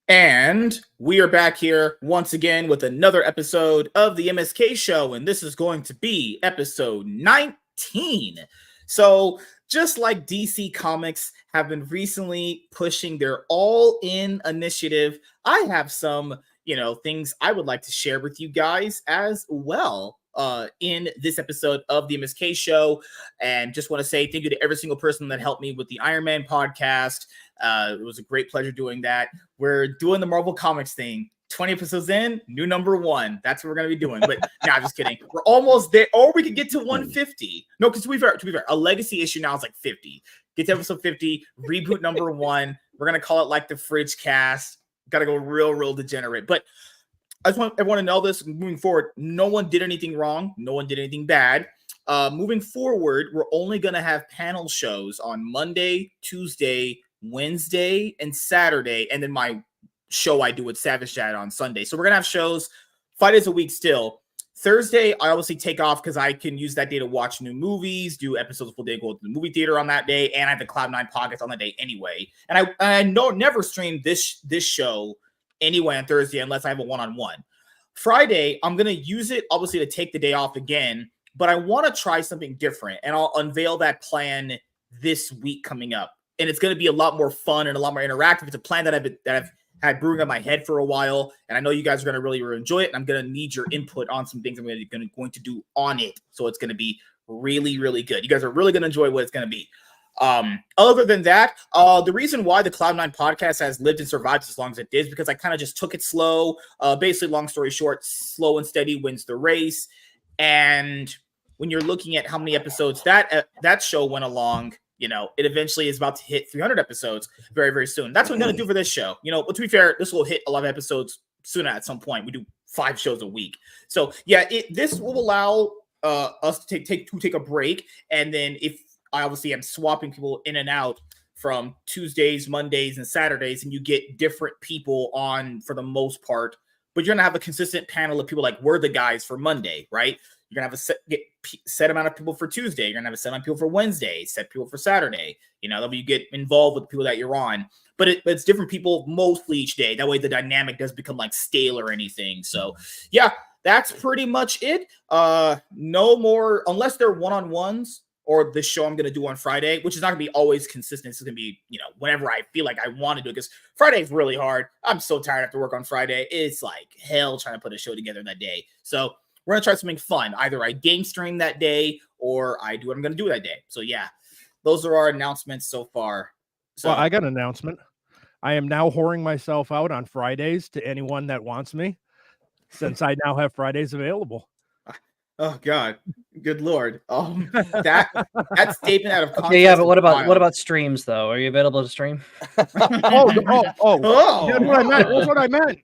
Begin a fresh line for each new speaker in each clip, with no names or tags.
And we are back here once again with another episode of the MSK show, and this is going to be episode 19. So, just like DC Comics have been recently pushing their all-in initiative, I have some, things I would like to share with you guys as well. In this episode of the MSK show, and just want to say thank you to every single person that helped me with the Iron Man podcast. It was a great pleasure doing that. We're doing the Marvel Comics thing. 20 episodes in, new number 1. That's what we're going to be doing. But I'm just kidding. We're almost there. Or we could get to 150. No, because to be fair, a legacy issue now is like 50. Get to episode 50, reboot number 1. We're going to call it like the Fridge Cast. Got to go real degenerate. But I just want everyone to know this moving forward. No one did anything wrong. No one did anything bad. Moving forward, we're only going to have panel shows on Monday, Tuesday, Wednesday, and Saturday. And then my show I do with Savage Chat on Sunday. So we're going to have shows 5 days a week still. Thursday, I obviously take off because I can use that day to watch new movies, do episodes of full day, go to the movie theater on that day, and I have the Cloud9 podcast on that day anyway. And I never stream this show anyway on Thursday unless I have a one-on-one. Friday, I'm going to use it obviously to take the day off again, but I want to try something different, and I'll unveil that plan this week coming up. And it's going to be a lot more fun and a lot more interactive. It's a plan that I've had brewing on my head for a while, and I know you guys are going to really enjoy it, and I'm going to need your input on some things I'm going to do on it. So it's going to be really good. You guys are really going to enjoy what it's going to be. Other than that, the reason why the Cloud9 podcast has lived and survived as long as it did is because I kind of just took it slow. Basically, long story short, slow and steady wins the race. And when you're looking at how many episodes that show went along, it eventually is about to hit 300 episodes very soon. That's what I'm going to do for this show. But to be fair, this will hit a lot of episodes sooner at some point. We do 5 shows a week. So yeah, this will allow us to take a break. And then if I obviously am swapping people in and out from Tuesdays, Mondays, and Saturdays, and you get different people on for the most part, but you're going to have a consistent panel of people like we're the guys for Monday, right? You're going to have a set amount of people for Tuesday. You're going to have a set amount of people for Wednesday, set people for Saturday. That way you get involved with the people that you're on. But it's different people mostly each day. That way the dynamic doesn't become like stale or anything. So, yeah, that's pretty much it. No more, unless they're one-on-ones, or the show I'm going to do on Friday, which is not going to be always consistent. It's going to be, whenever I feel like I want to do it, because Friday is really hard. I'm so tired after work on Friday. It's like hell trying to put a show together that day. So we're going to try something fun. Either I game stream that day or I do what I'm going to do that day. So yeah, those are our announcements so far. So,
well, I got an announcement. I am now whoring myself out on Fridays to anyone that wants me, since I now have Fridays available.
Oh God, good Lord! That statement out of context.
Yeah, but what about streams though? Are you available to stream?
That's what I meant.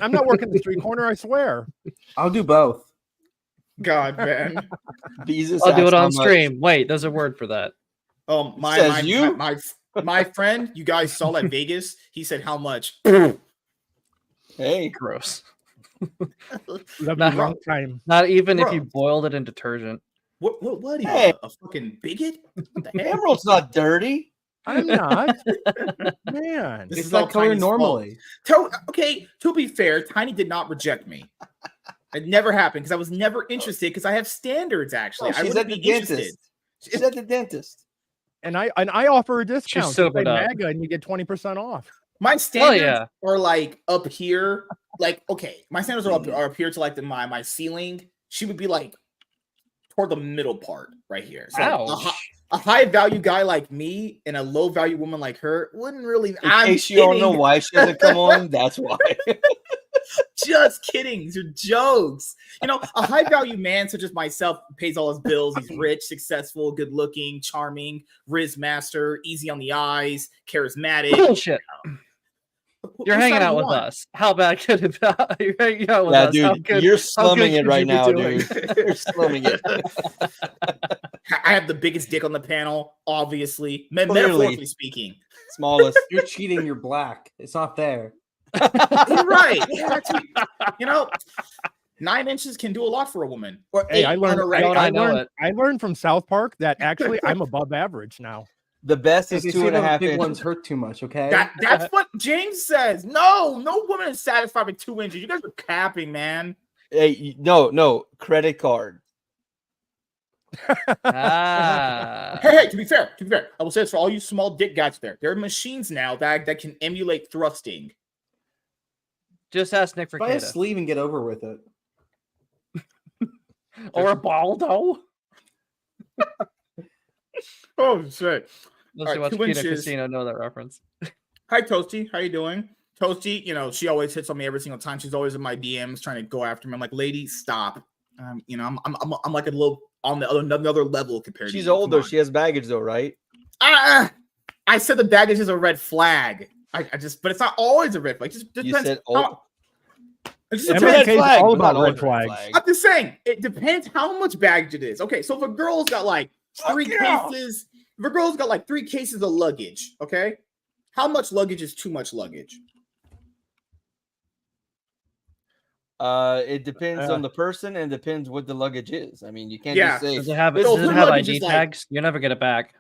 I'm not working the street corner. I swear.
I'll do both.
God, man.
I'll do it on stream. Wait, there's a word for that.
Oh my friend, you guys saw at Vegas. He said how much?
Hey,
gross.
Wrong time.
Not even if you boiled it in detergent.
What are you, a fucking bigot?
Emerald's not dirty.
I'm not. Man.
This is like color normally.
To be fair, Tiny did not reject me. It never happened because I was never interested because I have standards, actually.
I wouldn't be interested. She's at the dentist.
And I offer a discount.
She's sobered up.
MAGA and you get 20% off.
My standards are like up here. Like, okay, my standards are up here to like my ceiling. She would be like toward the middle part right here. So a high value guy like me and a low value woman like her wouldn't really.
In case you don't know why she doesn't come on, that's why.
Just kidding. These are jokes. A high value man such as myself pays all his bills. He's rich, successful, good looking, charming, Riz master, easy on the eyes, charismatic.
Bullshit. You're hanging out with us. How bad could it be? You're hanging out with us.
Dude, you're slumming it right now, dude. You're slumming it.
I have the biggest dick on the panel, obviously. Metaphorically speaking.
Smallest. You're cheating. You're black. It's not there.
You're right. Yeah, 9 inches can do a lot for a woman.
Or hey, I learned from South Park that actually I'm above average now.
The best is
They say
2.5
big
inches.
ones hurt too much. Okay.
That's what James says. No woman is satisfied with 2 inches. You guys are capping, man.
Hey, no, credit card.
Hey, to be fair, I will say this for all you small dick guys there are machines now that can emulate thrusting.
Just ask Nick
Buy a
Fricata.
sleeve and get over with it.
Or a Baldo.
Oh shit.
Let's see
All right,
what
2
Kita
inches.
Casino know that reference.
Hi Toasty, how you doing? Toasty, she always hits on me every single time. She's always in my DMs trying to go after me. I'm like, lady, stop. I'm like a little on the another level compared to you.
She's older. She has baggage though, right?
I said the baggage is a red flag. But it's not always a red flag. It just depends.
You said
It just
MSK
depends.
is
flag,
all
but not
about
always
red flags.
I'm just saying, it depends how much baggage it is. Okay, so if a girl's got like three cases of luggage, okay, how much luggage is too much luggage?
It depends on the person and depends what the luggage is. I mean, you can't just say.
Does it have,
So
does it
her
have
luggage
ID
is like-
tags? You'll never get it back.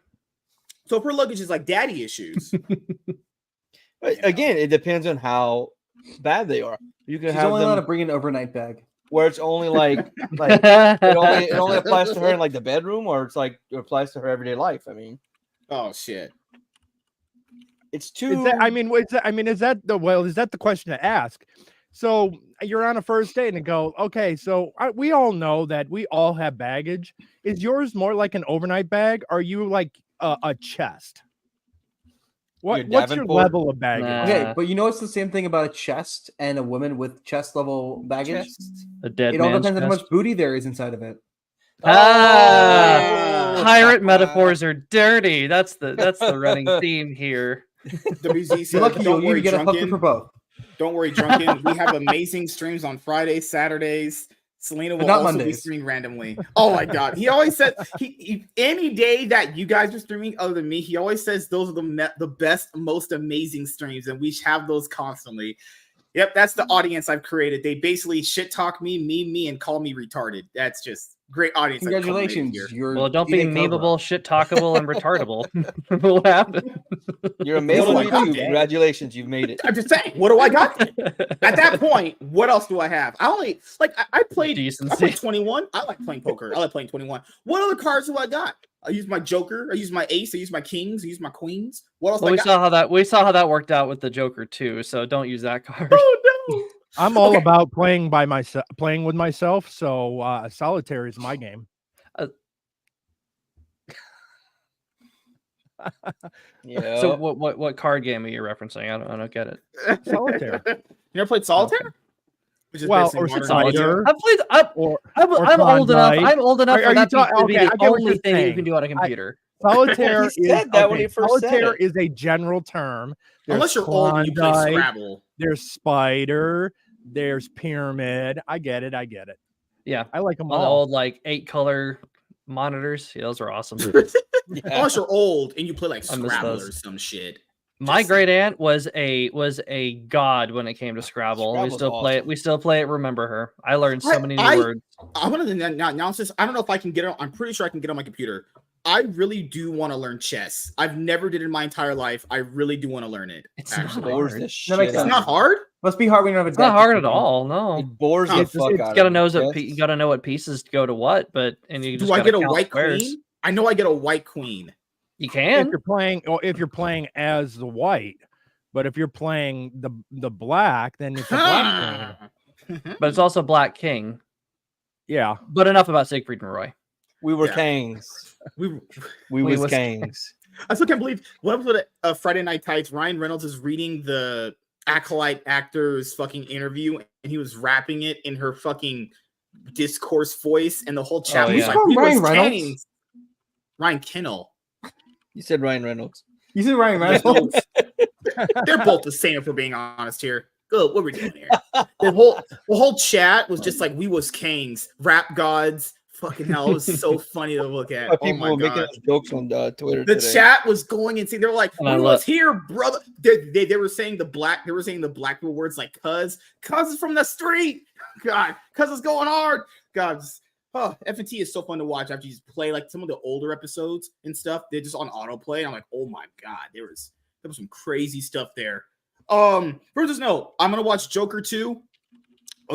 So if her luggage is like daddy issues,
Again, it depends on how bad they are. You can
She's
have
only allowed to
them
bring an overnight bag.
where it's only like it only applies to her in like the bedroom, or it's like it applies to her everyday life. I mean,
oh shit.
it's too.
Is that the question to ask? So you're on a first date and go, okay, so we all know that we all have baggage. Is yours more like an overnight bag? Or are you like a chest? What's your
Davenport?
level of baggage?
Nah.
Okay, but you know it's the same thing about a chest and a woman with chest level baggage.
A dead
It all
man's
depends on how
chest.
much booty there is inside of it.
Ah,
Oh.
pirate metaphors are dirty. That's the running theme here.
WZ
You're
said,
lucky
don't
you
worry,
get a hooker
drunken.
for both.
Don't worry, drunken. We have amazing streams on Fridays, Saturdays. Selena will
not
also be
Mondays.
streaming randomly. Oh my god. He always said he any day that you guys are streaming other than me, he always says those are the best, most amazing streams, and we have those constantly. Yep, that's the audience I've created. They basically shit talk me, meme me, and call me retarded. That's just great audience. I've cultivated
Congratulations.
here.
You're
Well, don't be
eating Cobra.
memeable, shit talkable, and retardable. What happened?
You're amazing
What
on
do I
YouTube.
got?
Congratulations, you've made it.
I'm just saying, what do I got? At that point, what else do I have? I only I played
Decency.
21. I like playing poker. I like playing 21. What other cards do I got? I use my Joker. I use my Ace. I use my Kings. I use my Queens. What else?
Well,
I
we
got?
saw how that worked out with the Joker too. So don't use that card.
Oh no!
I'm all
Okay.
about playing with myself. So solitaire is my game.
Yeah.
So what card game are you referencing? I don't get it.
Solitaire.
You never played Solitaire? Which is
Well,
basically
or
modern
Solitaire.
Idea.
I'm old enough.
Klondike.
I'm old enough
Are
for
you
that
talking-
to be
okay, I
the
get what
only
you're
thing you
saying.
can do on a computer.
Solitaire
He said that when he first said
Solitaire
it.
is a general term.
Unless
There's
you're old and you play
Klondike,
Scrabble.
There's Spider. There's Pyramid. I get it.
Yeah,
I like them
on the
all.
old like 8-color monitors. Yeah, those are awesome.
Yeah.
Unless you're old and you play like
I miss
Scrabble
those.
or some shit.
My great aunt was a god when it came to Scrabble.
Scrabble's
we still play it.
awesome.
We still play it. Remember her? I learned so many new
I-
words.
I want to announce this. I don't know if I can get it. I'm pretty sure I can get it on my computer. I really do want to learn chess. I've never did it in my entire life. I really do want to learn it.
It's not
actually.
Bores
hard.
the
That
shit
makes
It's
out of
not
me.
hard.
Must be hard when you don't have a
It's not
deck.
hard at all. No,
It bores the
It's-
fuck
it's
out
gotta
of
know
me.
what
Yes.
you gotta know what pieces go to what. But and you just
Do I
gotta
get a
count
white
squares.
queen? I know I get a white queen.
You
If
can.
you're playing as the white, but if you're playing the black, then it's a black queen.
But it's also Black King.
Yeah.
But enough about Siegfried and Roy.
We were
Yeah.
kings.
We
We
We
was
was-
kings.
I still can't believe what was it? Friday Night Tights. Ryan Reynolds is reading the Acolyte actor's fucking interview, and he was rapping it in her fucking discourse voice, and the whole chat
Oh,
was
yeah.
like,
Who's
"We
Ryan
was
Reynolds?
kings." Ryan Kinnell.
You said Ryan Reynolds.
You see Ryan
They're
Reynolds?
both the same, if we're being honest here. Good, what are we doing here? The whole chat was just like, "We was kings, rap gods." Fucking hell, it was so funny to look at. Oh
People
my
were making
god.
jokes on Twitter
The
today.
chat was going insane. They were like,
And I
"We
love-
was here, brother." They were saying the black people words like "cuz is from the street." God, "cuz is going hard." God, Oh, FNT is so fun to watch after you just play like some of the older episodes and stuff. They're just on autoplay. And I'm like, oh my god, there was some crazy stuff there. First note, I'm gonna watch Joker 2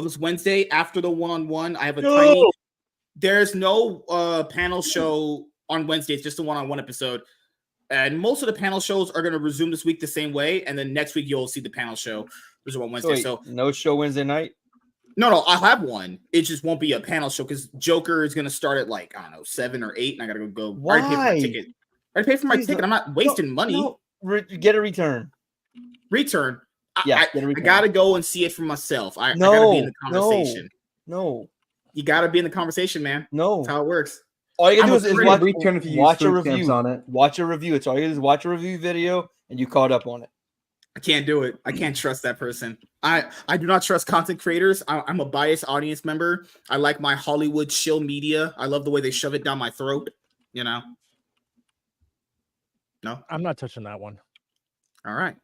this Wednesday after the one-on-one. I have a tiny. There's no panel show on Wednesday. It's just a one-on-one episode. And most of the panel shows are going to resume this week the same way. And then next week, you'll see the panel show. There's one Wednesday. So
no show Wednesday night?
No, I'll have one. It just won't be a panel show because Joker is going to start at like, I don't know, 7 or 8. And I got to go.
Why?
I already paid for my ticket. I pay for my ticket. I'm not wasting money.
No. Get a return.
Return.
Yeah,
I got to go and see it for myself. I got to be in the conversation.
No.
You got to be in the conversation, man.
No.
That's how it works.
All you gotta do is watch a review
on it.
Watch a review. It's all you do is watch a review video and you caught up on it.
I can't do it. I can't trust that person. I do not trust content creators. I'm a biased audience member. I like my Hollywood shill media. I love the way they shove it down my throat. You know. No,
I'm not touching that one.
All right.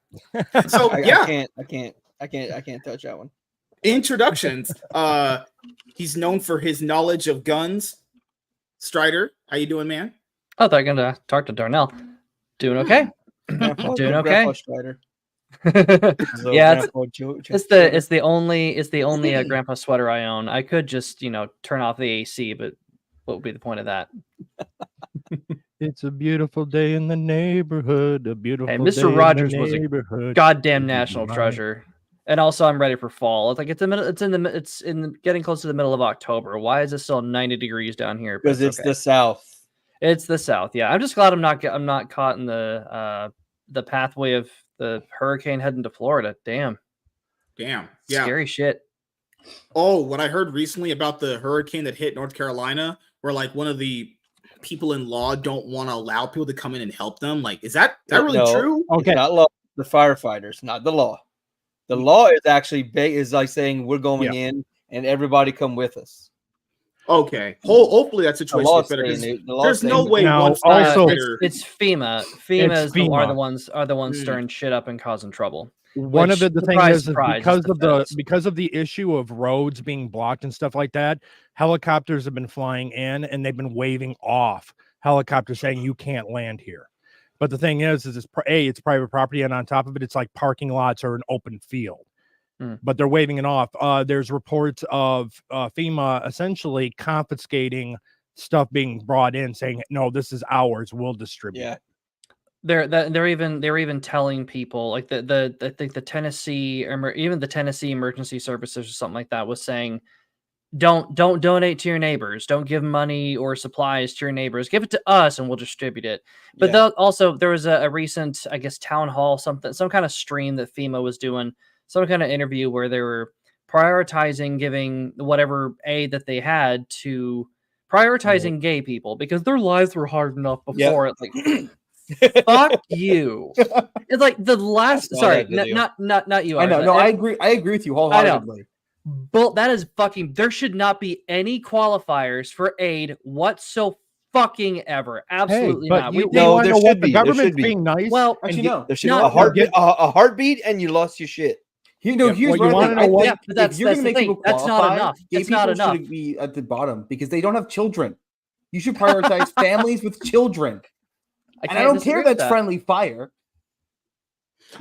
So yeah,
I can't touch that one.
Introductions. He's known for his knowledge of guns. Strider, how you doing, man?
Oh, they're gonna talk to Darnell. Doing okay. Doing okay. Yeah, it's the only grandpa sweater I own. I could just turn off the AC, but what would be the point of that?
It's a beautiful day in the neighborhood. A beautiful.
Hey, Mr. Rogers was a goddamn national treasure. And also, I'm ready for fall. It's like it's getting close to the middle of October. Why is it still 90 degrees down here?
Because it's the South.
It's the South. Yeah, I'm just glad I'm not caught in the pathway of the hurricane heading to Florida. Damn. Yeah. Scary shit.
Oh, what I heard recently about the hurricane that hit North Carolina, where like one of the people in law don't want to allow people to come in and help them. Like, is that really true?
Okay, it's not law. The firefighters, not the law. The law is actually is like saying we're going in and everybody come with us.
Okay. Hopefully that situation is better. There's no way one firefighter.
It's FEMA. FEMA are the ones stirring shit up and causing trouble.
One of the things is because of the issue of roads being blocked and stuff like that, helicopters have been flying in and they've been waving off helicopters saying you can't land here. But the thing is it's private property, and on top of it, it's like parking lots or an open field. But they're waving it off. There's reports of FEMA essentially confiscating stuff being brought in, saying, "No, this is ours. We'll distribute."
Yeah, they're even telling people like I think the Tennessee or even the Tennessee Emergency Services or something like that was saying, Don't donate to your neighbors. Don't give money or supplies to your neighbors. Give it to us and we'll distribute it. But there was a recent, I guess, town hall, some kind of stream that FEMA was doing, some kind of interview where they were prioritizing giving whatever aid that they had to prioritizing gay people because their lives were hard enough before. It's like, fuck you. It's like the last. Sorry, not you.
I know. No, I agree. I agree with you wholeheartedly.
But that is fucking. There should not be any qualifiers for aid whatsoever. Fucking ever. Absolutely not.
There should be.
The government's being nice.
Well,
actually, no. There should be a heartbeat, and you lost your shit.
Here's what you want to know. What
that's
you're going to make people qualify,
that's not enough. It's not enough.
Should be at the bottom because they don't have children. You should prioritize families with children. And I don't care that's friendly fire.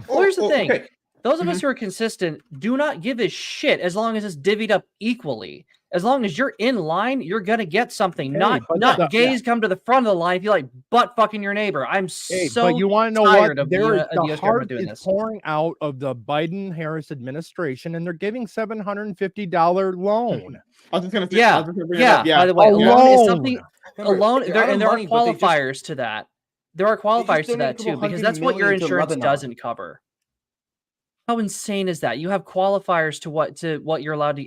Well, here's the thing. Okay. Those of us who are consistent do not give a shit as long as it's divvied up equally. As long as you're in line, you're gonna get something. Not gays come to the front of the line if you like butt fucking your neighbor. I'm
but you want to know what? The heart is pouring out of the Biden-Harris administration, and they're giving $750 loan.
I was just gonna
say, By the way, a loan is something. A loan, and there are qualifiers to that. There are qualifiers to that too, because that's what your insurance doesn't cover. How insane is that? You have qualifiers to what you're allowed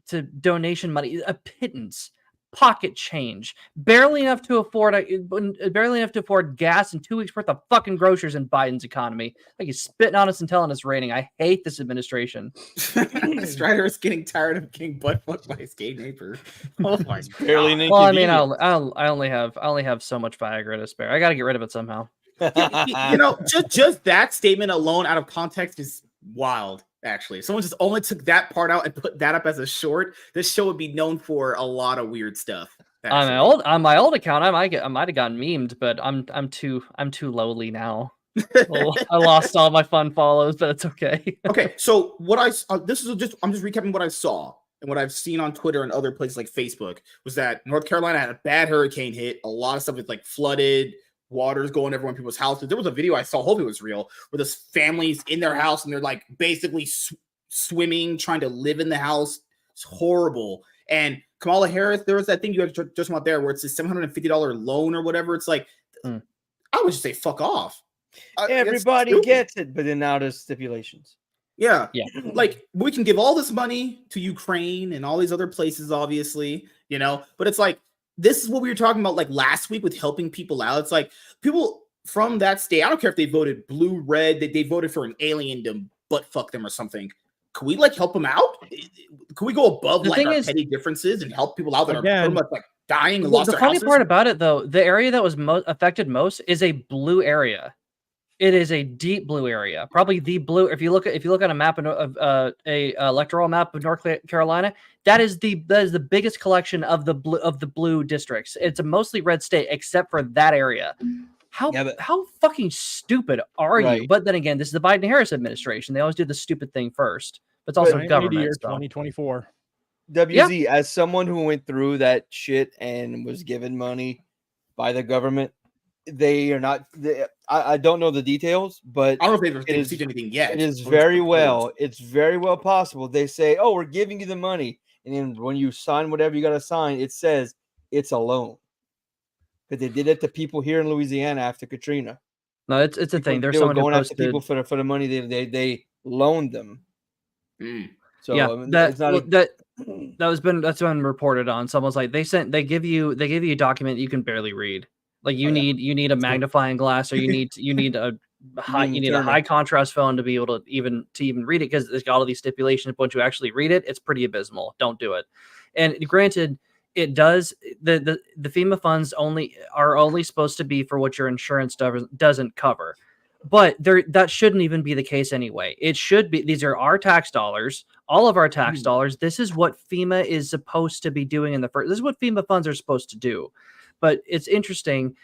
to donation money, a pittance, pocket change, barely enough to afford gas and 2 weeks worth of fucking groceries in Biden's economy. Like he's spitting on us and telling us rating. I hate this administration.
Strider is getting tired of getting butt fucked by his gay neighbor. Oh my god.
Well, I mean, I only have so much Viagra to spare. I got to get rid of it somehow.
Just that statement alone out of context is wild. Actually, if someone just only took that part out and put that up as a short, this show would be known for a lot of weird stuff.
On my old account, I might have gotten memed, but I'm too lowly now. Well, I lost all my fun follows, but it's okay.
Okay, so what I'm just recapping what I saw and what I've seen on Twitter and other places like Facebook was that North Carolina had a bad hurricane hit. A lot of stuff was like flooded, water's going everywhere in people's houses. There was a video I saw, hopefully it was real, where this family's in their house and they're like basically swimming, trying to live in the house. It's horrible. And Kamala Harris, there was that thing you had just about there where it's a $750 loan or whatever. It's like, I would just say fuck off.
Everybody gets it, but then now there's stipulations.
Yeah. Like, we can give all this money to Ukraine and all these other places, obviously, you know, but it's like, this is what we were talking about like last week with helping people out. It's like people from that state, I don't care if they voted blue, red, they voted for an alien to butt fuck them or something. Could we like help them out? Could we go above like our petty differences and help people out that are pretty much like dying and lost their houses?
The funny part about it, though, the area that was affected most is a blue area. It is a deep blue area, probably the blue. If you look at a map of a electoral map of North Carolina, that is the biggest collection of the blue districts. It's a mostly red state, except for that area. How fucking stupid are you? But then again, this is the Biden-Harris administration. They always do the stupid thing first. But it's also government.
Year 2024.
WZ, as someone who went through that shit and was given money by the government, they are not. I don't know the details, but
I don't know if they've received anything yet.
It's very well possible. They say, "Oh, we're giving you the money," and then when you sign whatever you got to sign, it says it's a loan. But they did it to people here in Louisiana after Katrina.
No, it's a thing. There's
someone going after people for the money they loaned them. So
yeah,
I mean, that's
been reported on. Someone's like they give you a document you can barely read. Like you need a magnifying glass, or you need a high contrast phone to be able to even read it, because it's got all these stipulations. But once you actually read it, it's pretty abysmal. Don't do it. And granted, it does the FEMA funds are only supposed to be for what your insurance doesn't cover. But that shouldn't even be the case anyway. It should be. These are our tax dollars, all of our tax dollars. This is what FEMA is supposed to be doing this is what FEMA funds are supposed to do. But it's interesting,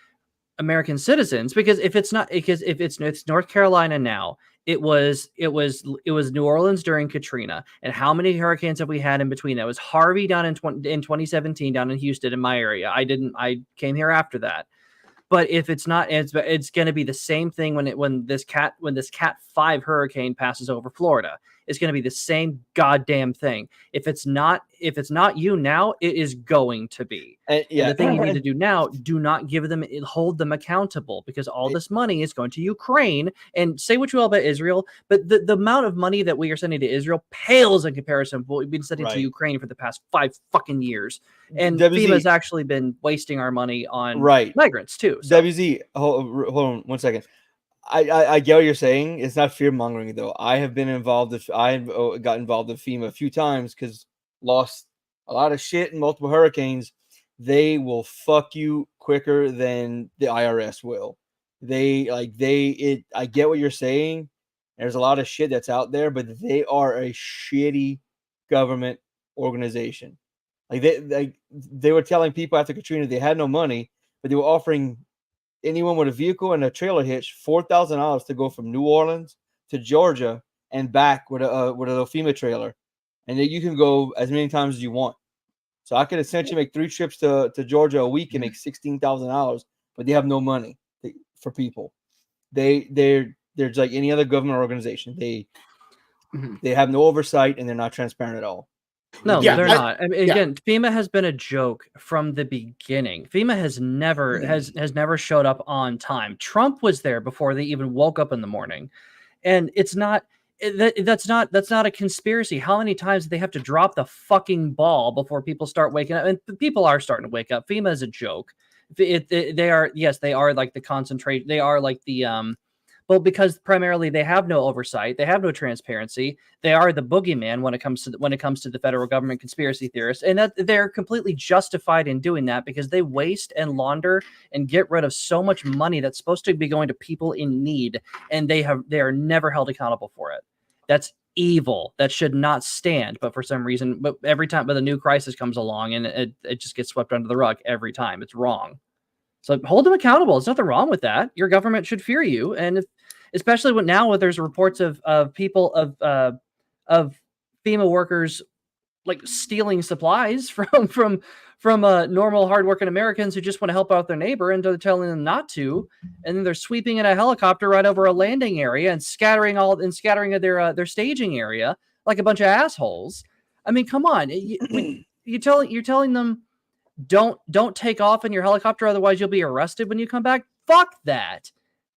American citizens, because if it's North Carolina now, it was New Orleans during Katrina, and how many hurricanes have we had in between? That was Harvey down in 2017 down in Houston in my area. I came here after that. But if it's not, it's going to be the same thing when this Cat 5 hurricane passes over Florida. It's going to be the same goddamn thing. If it's not you now, it is going to be. And the thing you need to do now, do not hold them accountable, because all this money is going to Ukraine. And say what you will about Israel, but the amount of money that we are sending to Israel pales in comparison to what we've been sending to Ukraine for the past 5 fucking years. And FEMA's actually been wasting our money on migrants too. So.
WZ, hold on 1 second. I get what you're saying. It's not fear mongering though. I've got involved with FEMA a few times because lost a lot of shit in multiple hurricanes. They will fuck you quicker than the IRS will. I get what you're saying. There's a lot of shit that's out there, but they are a shitty government organization. Like they were telling people after Katrina they had no money, but they were offering anyone with a vehicle and a trailer hitch $4,000 to go from New Orleans to Georgia and back with a FEMA trailer, and then you can go as many times as you want. So I could essentially make 3 trips to Georgia a week and make $16,000, but they have no money for people. They're like any other government organization. They have no oversight, and they're not transparent at all.
No, they're not. I mean, again, FEMA has been a joke from the beginning. FEMA has never showed up on time. Trump was there before they even woke up in the morning, and it's not. That's not a conspiracy. How many times do they have to drop the fucking ball before people start waking up? And people are starting to wake up. FEMA is a joke. They are like the concentrate. They are like the Well, because primarily they have no oversight, they have no transparency. They are the boogeyman when it comes to the federal government conspiracy theorists, and that they're completely justified in doing that because they waste and launder and get rid of so much money that's supposed to be going to people in need, and they are never held accountable for it. That's evil that should not stand. But for some reason, every time a new crisis comes along, and it just gets swept under the rug every time. It's wrong. So hold them accountable. There's nothing wrong with that. Your government should fear you, and especially when there's reports of people of FEMA workers like stealing supplies from normal hardworking Americans who just want to help out their neighbor, and they're telling them not to, and then they're sweeping in a helicopter right over a landing area and scattering their staging area like a bunch of assholes. I mean, come on, you're telling them don't take off in your helicopter, otherwise you'll be arrested when you come back. Fuck that.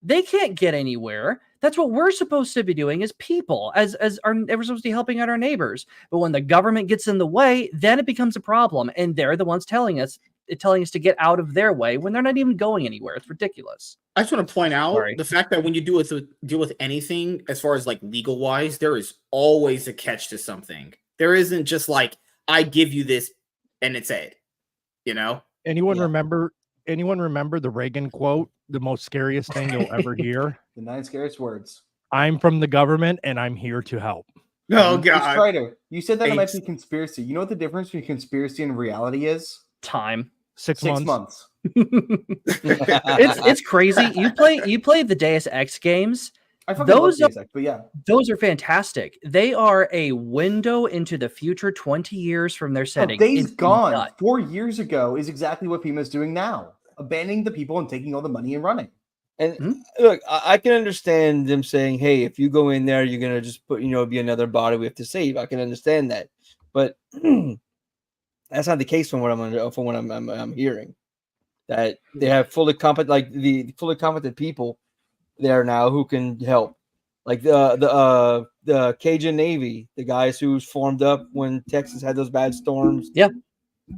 They can't get anywhere. That's what we're supposed to be doing as people, as we're supposed to be helping out our neighbors. But when the government gets in the way, then it becomes a problem, and they're the ones telling us to get out of their way when they're not even going anywhere. It's ridiculous.
I just want to point out the fact that when you deal with anything as far as like legal wise, there is always a catch to something. There isn't just like, I give you this and it's it. You know?
Anyone remember the Reagan quote? The most scariest thing you'll ever hear.
The 9 scariest words.
I'm from the government and I'm here to help.
Oh God!
Strider, you said that it might be conspiracy. You know what the difference between conspiracy and reality is?
Time.
6 months.
It's crazy. You play the Deus Ex games.
I fucking love Deus Ex, but yeah,
those are fantastic. They are a window into the future 20 years from their setting.
Days Gone 4 years ago is exactly what FEMA is doing now. Abandoning the people and taking all the money and running.
And look, I can understand them saying, "Hey, if you go in there, you're gonna just be another body we have to save." I can understand that, but that's not the case from what I'm hearing. That they have fully competent people there now who can help, like the Cajun Navy, the guys who's formed up when Texas had those bad storms.
Yeah.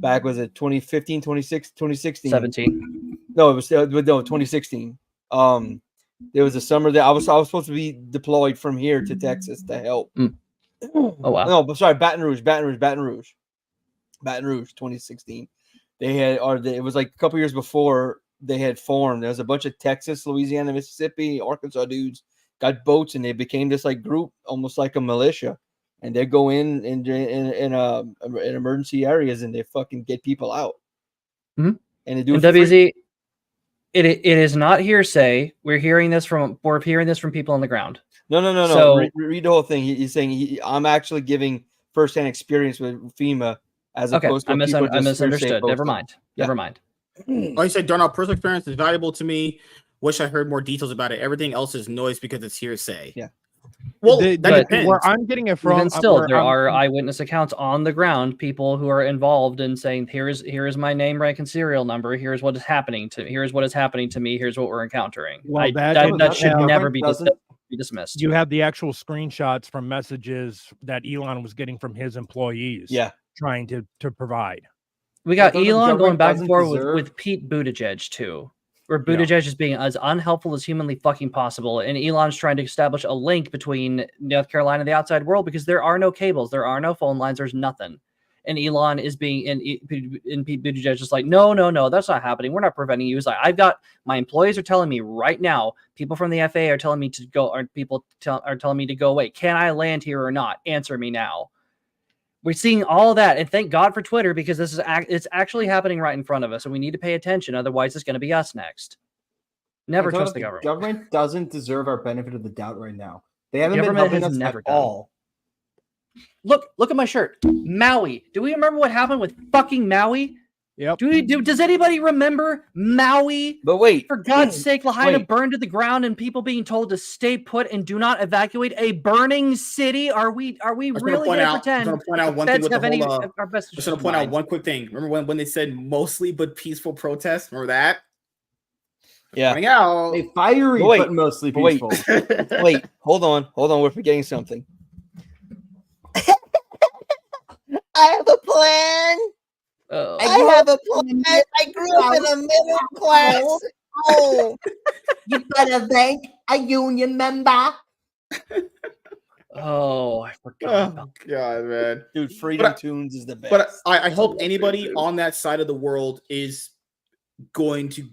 Back was it 2015, 2016?
17.
No, it was 2016. There was a summer that I was supposed to be deployed from here to Texas to help.
Oh wow.
No, but sorry, Baton Rouge, 2016. It was like a couple years before they had formed. There was a bunch of Texas, Louisiana, Mississippi, Arkansas dudes got boats, and they became this like group, almost like a militia. And they go in emergency areas and they fucking get people out.
Mm-hmm.
And they do
it WZ. It is not hearsay. We're hearing this from people on the ground.
No.
So,
read the whole thing. He's saying I'm actually giving firsthand experience with FEMA as opposed to
I misunderstood. Never mind.
Like I said, Darnell, personal experience is valuable to me. Wish I heard more details about it. Everything else is noise because it's hearsay.
Yeah.
Well, that depends.
Where I'm getting it from,
there are eyewitness accounts on the ground, people who are involved in saying, here is my name, rank, and serial number. Here's what is happening to me. Here's what we're encountering.
Well,
that should never be dismissed.
You have the actual screenshots from messages that Elon was getting from his employees.
Yeah.
Trying to provide.
We got Elon going back and forth with Pete Buttigieg too. Where Buttigieg is being as unhelpful as humanly fucking possible, and Elon's trying to establish a link between North Carolina and the outside world because there are no cables, there are no phone lines, there's nothing. And Elon is being in Pete Buttigieg is like, no, that's not happening. We're not preventing you. He's like, my employees are telling me right now, people from the FAA are telling me to go, or people are telling me to go away. Can I land here or not? Answer me now. We're seeing all that, and thank God for Twitter because it's actually happening right in front of us, and we need to pay attention. Otherwise, it's going to be us next. Never trust the government.
The government doesn't deserve our benefit of the doubt right now. They haven't been helping us at all.
Look at my shirt. Maui. Do we remember what happened with fucking Maui?
Yep.
Does anybody remember Maui?
But wait,
for God's sake, Lahaina burned to the ground, and people being told to stay put and do not evacuate a burning city. Are we really going to pretend?
I'm going to point out one thing with the whole. I'm just going to point out one quick thing. Remember when they said mostly but peaceful protests? Remember that?
Yeah.
Hey, fiery but mostly peaceful.
Wait, hold on. We're forgetting something. I have a plan. I have a plan. I grew up in a middle class. Oh,
you better thank a union member.
Oh, I forgot.
Oh, God, man.
Dude, Freedom Tunes is the best.
But I hope anybody on that side of the world is going to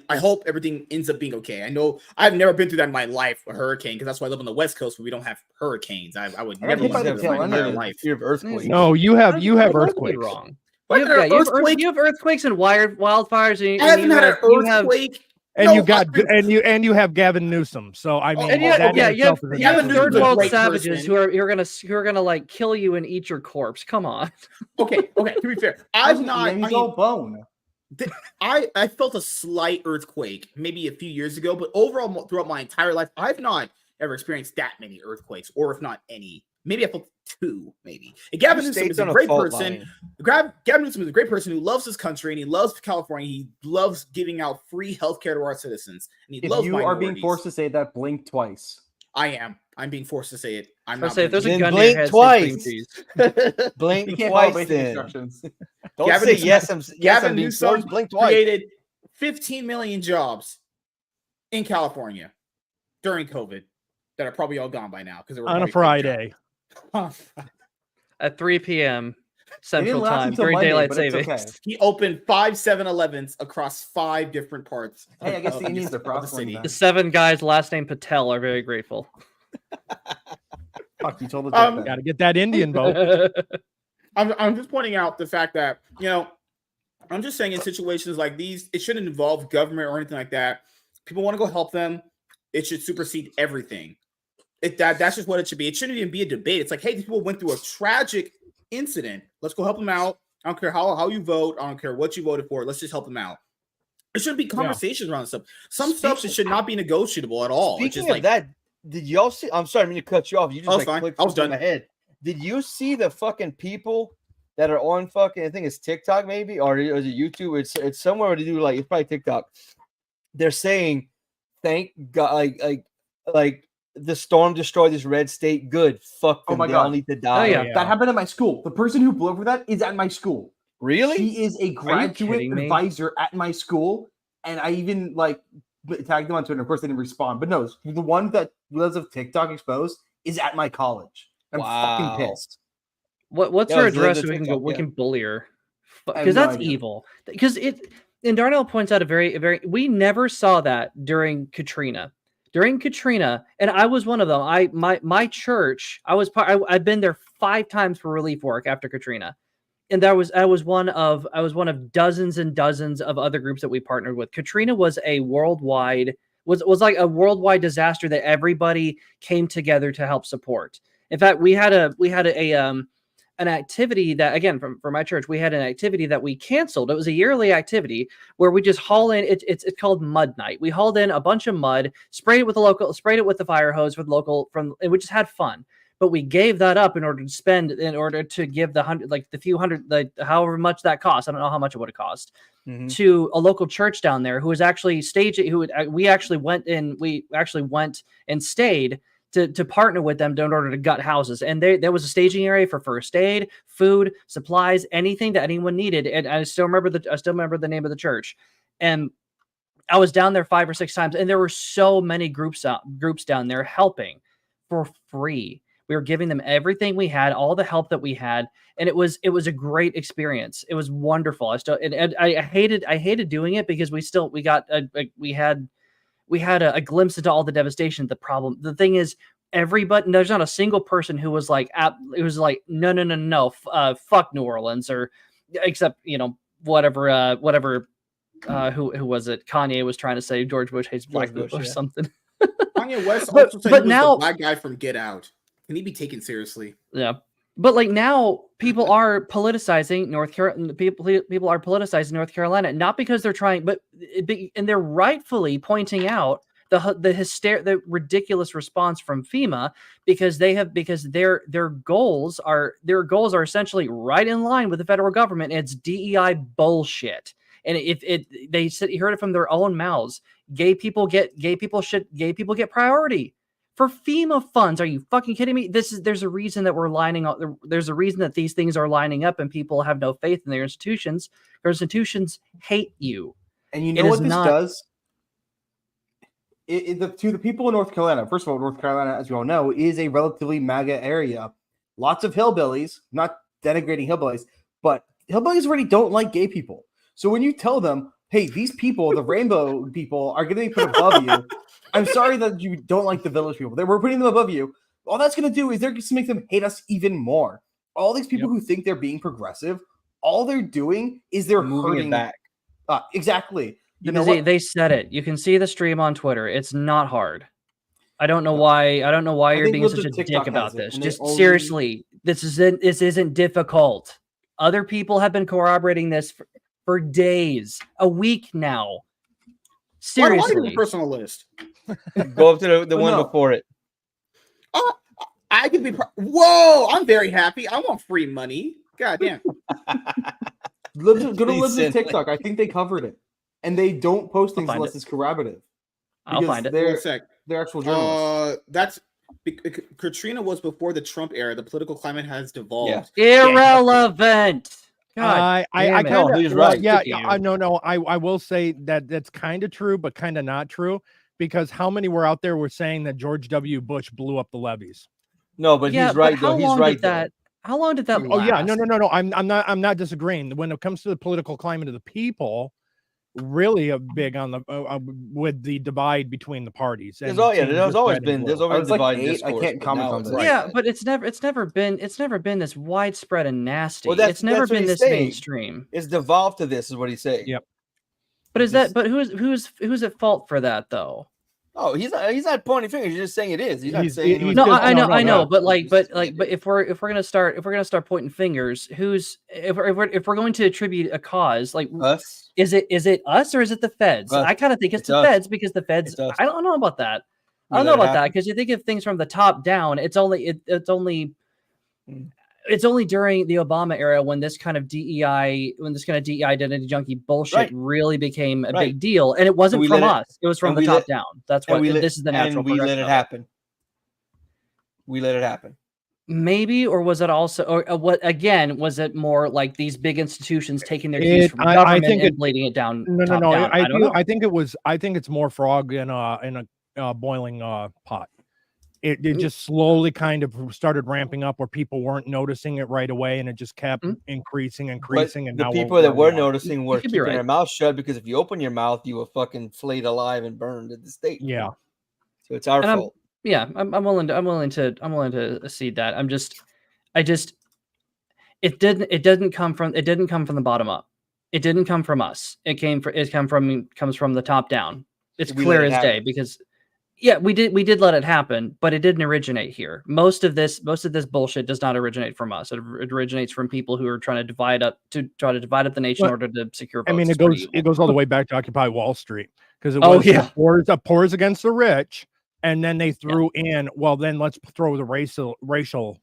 I hope everything ends up being okay. I know I've never been through that in my life, a hurricane, because that's why I live on the West Coast where we don't have hurricanes. I would never
hit
want
by
to
the
do it in
tail
my
end
entire
of
life.
Fear of earthquakes.
No, you have
I might be
earthquakes.
wrong.
What,
You
an
have
earthquake?
earthquakes and wildfires. And,
I haven't had an
you have
earthquake.
And
No,
you got
I've been-
and you have Gavin Newsom. So I mean,
And you have-
that in
yeah,
itself is a
Gavin
national
Newsom's
third
a
world
great
disaster.
savages
person.
who are gonna like kill you and eat your corpse. Come on.
Okay. To be fair, I've not. I mean,
bone.
I felt a slight earthquake maybe a few years ago, but overall throughout my entire life, I've not ever experienced that many earthquakes, or if not any. Maybe I felt 2, maybe. And Gavin Newsom is a great person. Gavin Newsom is a great person who loves his country and he loves California. He loves giving out free healthcare to our citizens. And he loves
If you are being forced to say that, blink twice.
I am. I'm being forced to say it. I'm
I'll
not.
say if there's a
Then
gun to your
blink
head, say
twice.
please.
Blink
You can't follow
twice
basic
then.
instructions.
Don't
Gavin
say
Newsom-
yes. I'm
Gavin
being
Newsom
forced. Blink twice.
created 15 million jobs in California during COVID that are probably all gone by now because they were
On a
probably fake
Friday.
jobs.
At 3 p.m.
It
Central
didn't last
Time
until
during
Monday,
daylight
but it's
savings.
okay.
He opened 5 7-Elevens across 5 different parts.
Hey, I guess
of
the Indians are
the
prospering
city.
then.
The 7 guys, last name Patel, are very grateful.
Fuck, you told the
Um,
joke
Got
then.
to get that Indian vote.
I'm just pointing out the fact that, I'm just saying in situations like these, it shouldn't involve government or anything like that. People want to go help them. It should supersede everything. That's just what it should be. It shouldn't even be a debate. It's like, hey, these people went through a tragic incident. Let's go help them out. I don't care how you vote. I don't care what you voted for. Let's just help them out. There shouldn't be conversations around stuff. Some stuff should not be negotiable at all. It's
Speaking
just
of that, did y'all see? I'm sorry, I mean to cut you off. You just
fine.
clicked
I was
something in
done.
my head. Did you see the fucking people that are on fucking? I think it's TikTok maybe, or is it YouTube? It's somewhere to do it's probably TikTok. They're saying, "Thank God, like the storm destroyed this red state. Good, fuck them.
Oh my
they
God.
all need to die."
yeah.
That happened at my school. The person who blew up for that is at my school.
Really?
She is a graduate
kidding me?
advisor at my school, and I even tagged them on Twitter. Of course, they didn't respond. But no, the one that was of TikTok exposed is at my college. I'm
Wow.
fucking pissed.
What's
Yeah,
her
it was Linda
address so we can go?
TikTok,
We
yeah.
can bully her
I have
because
no
that's
idea.
evil. Because and Darnell points out a very we never saw that during Katrina. During Katrina, and I was one of them. My church. I've been there 5 times for relief work after Katrina. And I was one of dozens and dozens of other groups that we partnered with. Katrina was a worldwide like a worldwide disaster that everybody came together to help support. In fact, we had an activity that, again, from my church, we had an activity that we canceled. It was a yearly activity where we just haul in. It's called Mud Night. We hauled in a bunch of mud, sprayed it with the fire hose and we just had fun. But we gave that up in order to give however much that cost. I don't know how much it would have cost to a local church down there who was actually staging. We actually went and stayed to partner with them in order to gut houses. And there was a staging area for first aid, food, supplies, anything that anyone needed. And I still remember the name of the church. And I was down there 5 or 6 times, and there were so many groups down there helping for free. We were giving them everything we had, all the help that we had, and it was a great experience. It was wonderful. I hated doing it because we had a glimpse into all the devastation. The thing is, everybody, there's not a single person who was like, it was like, no, fuck New Orleans, or except whatever who was it? Kanye was trying to say George Bush hates black people or something.
Kanye West also said he was
now,
the black guy from Get Out. Can he be taken seriously?
Yeah. But now people are politicizing North Carolina. People are politicizing North Carolina, not because they're trying, and they're rightfully pointing out the ridiculous response from FEMA because their goals are essentially right in line with the federal government. And it's DEI bullshit. And you heard it from their own mouths. Gay people get priority for FEMA funds. Are you fucking kidding me? There's a reason that we're lining up. There's a reason that these things are lining up and people have no faith in their institutions. Their institutions hate you.
And you know what this does? To the people in North Carolina, first of all, North Carolina, as you all know, is a relatively MAGA area. Lots of hillbillies, not denigrating hillbillies, but hillbillies already don't like gay people. So when you tell them, hey, these people, the rainbow people, are going to be put above you. I'm sorry that you don't like the village people. We're putting them above you. All that's going to do is they're going to make them hate us even more. All these people who think they're being progressive, all they're doing is they're
moving
hurting.
it back.
Exactly. You know
Because
what?
they said it. You can see the stream on Twitter. It's not hard. I don't know why. I don't know why you're
think
being
Libs
such
of
a
TikTok
dick
has
about
it,
this.
and they
Just
only-
seriously, this isn't difficult. Other people have been corroborating this for days, a week now.
Why do I
Seriously,
get a personal list?
Go up to the one
no.
before it.
Oh, I could be. Whoa! I'm very happy. I want free money. God damn.
Go to
Please
Libs of
send
TikTok. I think they covered it. And they don't post things
find
unless
it.
it's corroborative.
I'll
Because
find it.
They're,
One sec.
they're actual journalists.
That's Katrina was before the Trump era. The political climate has devolved.
Irrelevant. God,
I
damn it.
kind
No,
of
he's right.
Yeah,
Look at
yeah.
you.
No. I will say that that's kind of true, but kind of not true because how many were out there were saying that George W. Bush blew up the levees?
No, but
Yeah,
he's right
how
though. He's
long
right
did that? How long did that
Oh
last?
yeah, no. I'm not disagreeing. When it comes to the political climate of the people, really big on the with the divide between the parties.
There's
and
all yeah.
teams
There's
with
always
red and
been
blue.
there's
I
always
was like
divided
8. I
discourse.
can't
but
comment
now
on
it's
this.
like
Yeah,
that.
but it's never been this widespread and nasty.
Well, that's-
it's never
that's what
been
he's
this
saying.
mainstream.
It's devolved to this, is what he's saying.
Yep.
But is
Just-
that? But who's at fault for that though?
Oh, he's not pointing fingers. He's just saying it is. He's not
He's-
saying
he's
anyone's
No,
just-
I know,
no,
I know,
yeah.
but like,
He's
but
just
like,
saying
but
it.
if we're gonna start pointing fingers, if we're going to attribute a cause, like,
Us.
is it us or is it the feds?
Us.
I kind of think it's
It's
the
us.
feds because the feds.
It's us.
I don't know about that.
We
I don't
let
know
it
about that
happen.
because you think of things from the top down. It's only during the Obama era when this kind of DEI identity junkie bullshit
Right.
really became a
Right.
big deal, and it wasn't
we
from
let it-
us. It was from
and
the
we
top
let-
down. That's
And
what
we let,
this is the natural
and we let
progression
it
of it.
happen. We let it happen.
Maybe, or was it also, or what again? Was it more like these big institutions taking their cues from government
I think
and bleeding it down?
No.
top down? I don't know.
I think it's more frog in a boiling pot. It just slowly kind of started ramping up where people weren't noticing it right away, and it just kept increasing,
But
and
the
now
people that were
where we are.
noticing were
could be
keeping
right.
their mouth shut because if you open your mouth, you will fucking flayed alive and burned at the stake.
Yeah.
So it's our
And
fault.
I'm willing to accede that. It didn't come from the bottom up. It didn't come from us. Comes from the top down. It's
We
clear
let it
as day
happen.
because we did let it happen, but it didn't originate here. Most of this bullshit does not originate from us. It originates from people who are trying to divide up the nation in order to secure votes.
I mean,
It's pretty
it
evil.
goes all the way back to Occupy Wall Street because it
Oh,
was
yeah.
the poor's against the rich, and then they threw in, well, then let's throw the racial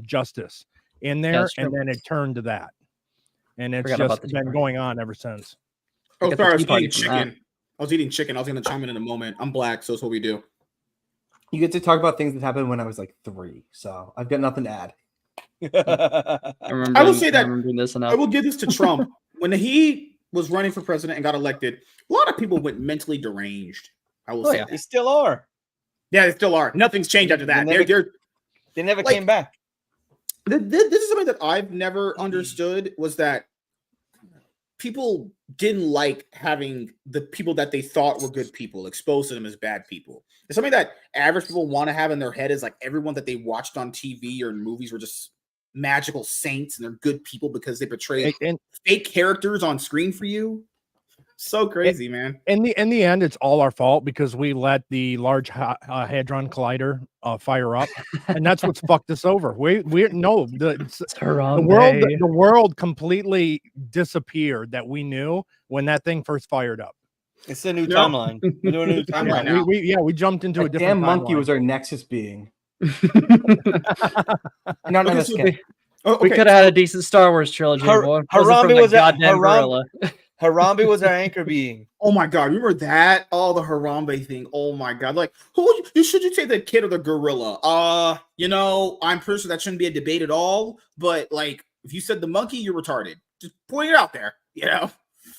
justice in there,
that's true.
and then it turned to that, and it's
Forgot about
just
the Tea
been
Party.
going on ever since.
Oh,
Get the
sorry, I was
Tea Party
eating
from that.
chicken. I was eating chicken. I was going to chime in a moment. I'm black, so it's what we do.
You get to talk about things that happened when I was like 3. So I've got nothing to add.
I will say that
remembering this
I
enough.
will give this to Trump. When he was running for president and got elected, a lot of people went mentally deranged. I will
Oh,
say
yeah.
that.
They still are.
Yeah, they still are. Nothing's changed after that.
They never
Like-
came back.
This is something that I've never understood was that people didn't like having the people that they thought were good people exposed to them as bad people. It's something that average people want to have in their head is like everyone that they watched on TV or in movies were just magical saints and they're good people because they portray
And
fake characters on screen for you. So crazy, man.
in the end, it's all our fault because we let the Large Hadron Collider fire up, and that's what's fucked us over. The world completely disappeared that we knew when that thing first fired up.
It's a new
No.
timeline. We're doing a new timeline now.
We jumped into a
That
different
damn monkey
timeline.
was our Nexus being. Not
Okay,
MSK.
We could have had a decent Star Wars trilogy. Boy.
Harambe was a-
goddamn gorilla.
Harambe was our anchor being.
Oh my god, remember that? Oh, the Harambe thing. Oh my god. Like, who should you say the kid or the gorilla? I'm pretty sure that shouldn't be a debate at all. But like, if you said the monkey, you're retarded. Just point it out there.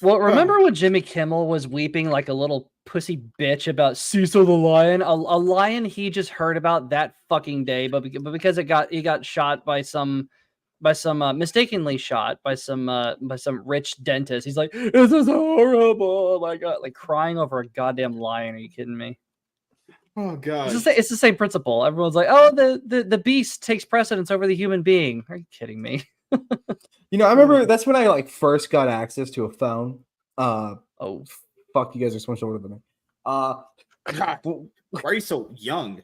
Well, remember when Jimmy Kimmel was weeping like a little pussy bitch about Cecil the lion? A lion he just heard about that fucking day, but because he got shot by some mistakenly shot by some rich dentist. He's like, "This is horrible!" Like crying over a goddamn lion. Are you kidding me?
Oh god.
It's the same principle. Everyone's like, "Oh, the beast takes precedence over the human being." Are you kidding me?
You know, I remember that's when I like first got access to a phone.
Oh,
Fuck, you guys are so much older than me.
God, why are you so young?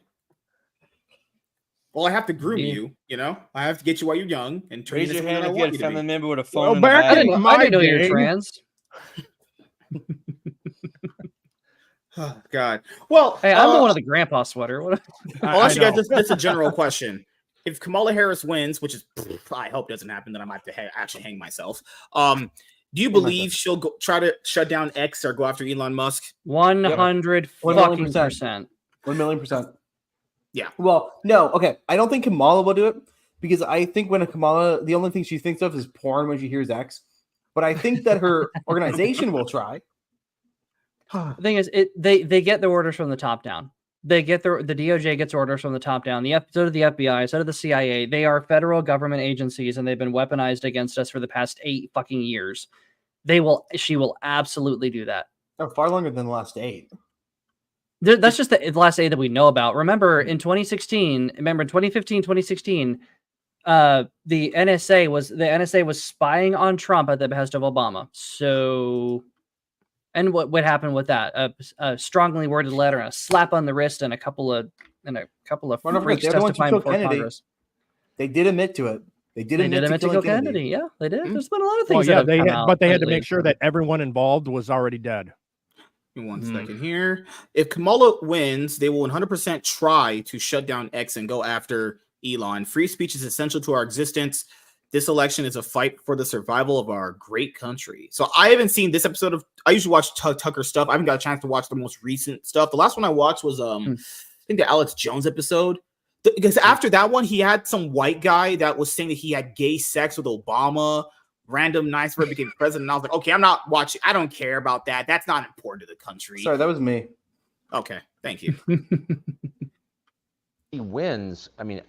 Well, I have to groom you, you know? I have to get you while you're young and turn you
Raise
into
your
something
hand
that I
if you
want
had
you
a
to
family
be.
member with a phone
Well,
in the
back
I
bag.
didn't,
My
I didn't know you were
day.
trans.
Oh, God. Well,
Hey, I'm the one of the grandpa sweater. What?
I'll ask you guys
know.
this is a general question. If Kamala Harris wins, which is I hope doesn't happen, then I might have to actually hang myself. Do you believe she'll try to shut down X or go after Elon Musk?
100 fucking percent.
1,000,000%.
Yeah.
Well, no, okay. I don't think Kamala will do it because I think when Kamala, the only thing she thinks of is porn when she hears X. But I think that her organization will try.
The thing is, they get their orders from the top down. They get the DOJ gets orders from the top down. So do the FBI, so do the CIA. They are federal government agencies, and they've been weaponized against us for the past 8 fucking years. She will absolutely do that.
Oh, far longer than the last 8.
That's just the last 8 that we know about. Remember in 2015, 2016, the NSA was spying on Trump at the behest of Obama. So, and what happened with that? A strongly worded letter, a slap on the wrist, and a couple of freaks testifying before Congress.
They did admit to it. They did admit to kill Kennedy.
Yeah, they did.
Mm-hmm.
There's been a lot of things that have come out.
But they had to make sure that everyone involved was already dead.
One second here. If Kamala wins, they will 100% try to shut down X and go after Elon. Free speech is essential to our existence. This election is a fight for the survival of our great country. So I haven't seen this episode of. I usually watch Tucker stuff. I haven't got a chance to watch the most recent stuff. The last one I watched was I think the Alex Jones episode. Because after that one, he had some white guy that was saying that he had gay sex with Obama. Random nice where became president. And I was like, okay, I'm not watching. I don't care about that. That's not important to the country.
Sorry, that was me.
Okay, thank you.
He wins. I mean,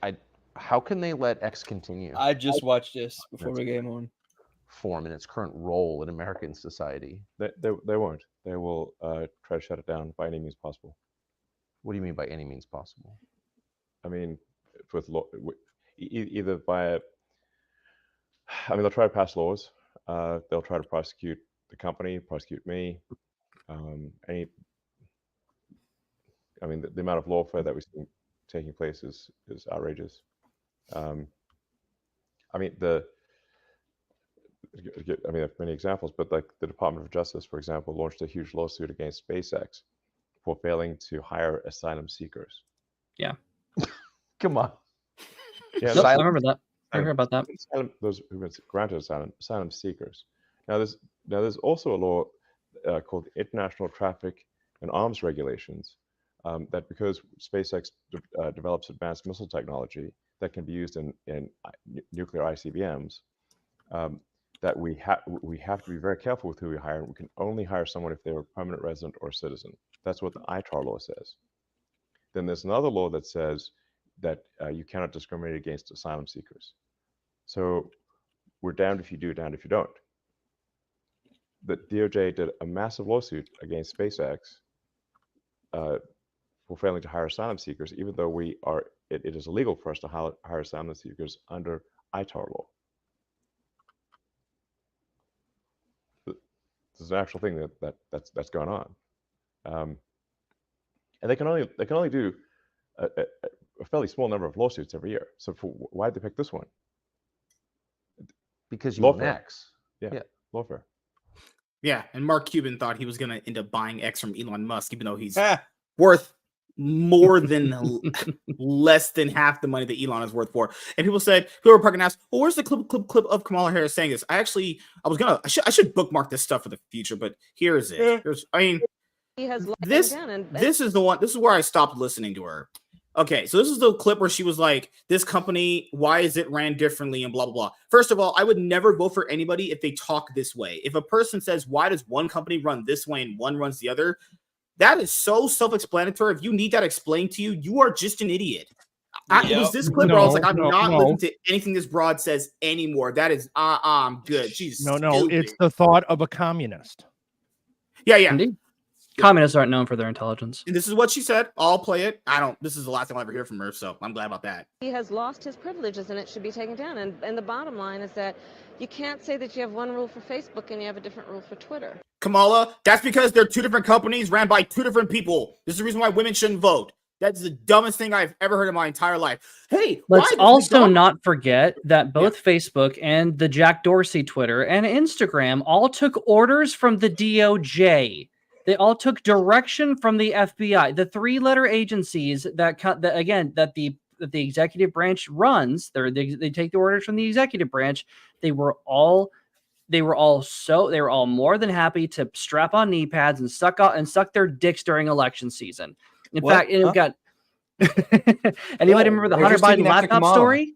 how can they let X continue
I just watched this before we came on.
form in its current role in American society?
They won't. They will try to shut it down by any means possible.
What do you mean by any means possible?
I mean, with law, either by they'll try to pass laws. They'll try to prosecute the company, prosecute me. The amount of lawfare that we see taking place is outrageous. I have many examples, but like the Department of Justice, for example, launched a huge lawsuit against SpaceX for failing to hire asylum seekers.
Yeah.
Come on.
Yeah,
Nope, I remember that. I heard about that.
Those who've been granted asylum seekers. Now there's also a law called the International Traffic and Arms Regulations that because SpaceX develops advanced missile technology that can be used in nuclear ICBMs, that we have to be very careful with who we hire. We can only hire someone if they're a permanent resident or citizen. That's what the ITAR law says. Then there's another law that says that you cannot discriminate against asylum seekers. So we're damned if you do, damned if you don't. The DOJ did a massive lawsuit against SpaceX for failing to hire asylum seekers, even though it is illegal for us to hire asylum seekers under ITAR law. This is an actual thing that's going on, and they can only do a fairly small number of lawsuits every year. So why'd they pick this one?
Because you own X.
Yeah, lawfare.
Yeah, and Mark Cuban thought he was going to end up buying X from Elon Musk, even though he's worth more than less than half the money that Elon is worth for. And people were probably asked, well, where's the clip of Kamala Harris saying this? I should bookmark this stuff for the future, but here is it. This is the one. This is where I stopped listening to her. Okay, so this is the clip where she was like, this company, why is it ran differently and blah, blah, blah. First of all, I would never vote for anybody if they talk this way. If a person says, why does one company run this way and one runs the other? That is so self-explanatory. If you need that explained to you, you are just an idiot. It was this clip where I was like, I'm
No,
not
no.
listening to anything this broad says anymore. That is, I'm good. She's
No,
stupid.
it's the thought of a communist.
Yeah.
Indeed. Communists aren't known for their intelligence.
And this is what she said. I'll play it. This is the last time I'll ever hear from her, so I'm glad about that.
He has lost his privileges and it should be taken down. And the bottom line is that you can't say that you have one rule for Facebook and you have a different rule for Twitter.
Kamala, that's because they're two different companies ran by two different people. This is the reason why women shouldn't vote. That's the dumbest thing I've ever heard in my entire life. Hey,
let's also not forget that both Facebook and the Jack Dorsey Twitter and Instagram all took orders from the DOJ. They all took direction from the FBI, the three-letter agencies that the executive branch runs. They take the orders from the executive branch. They were all more than happy to strap on knee pads and suck their dicks during election season. In fact, it got. Anybody remember the Hunter Biden laptop story?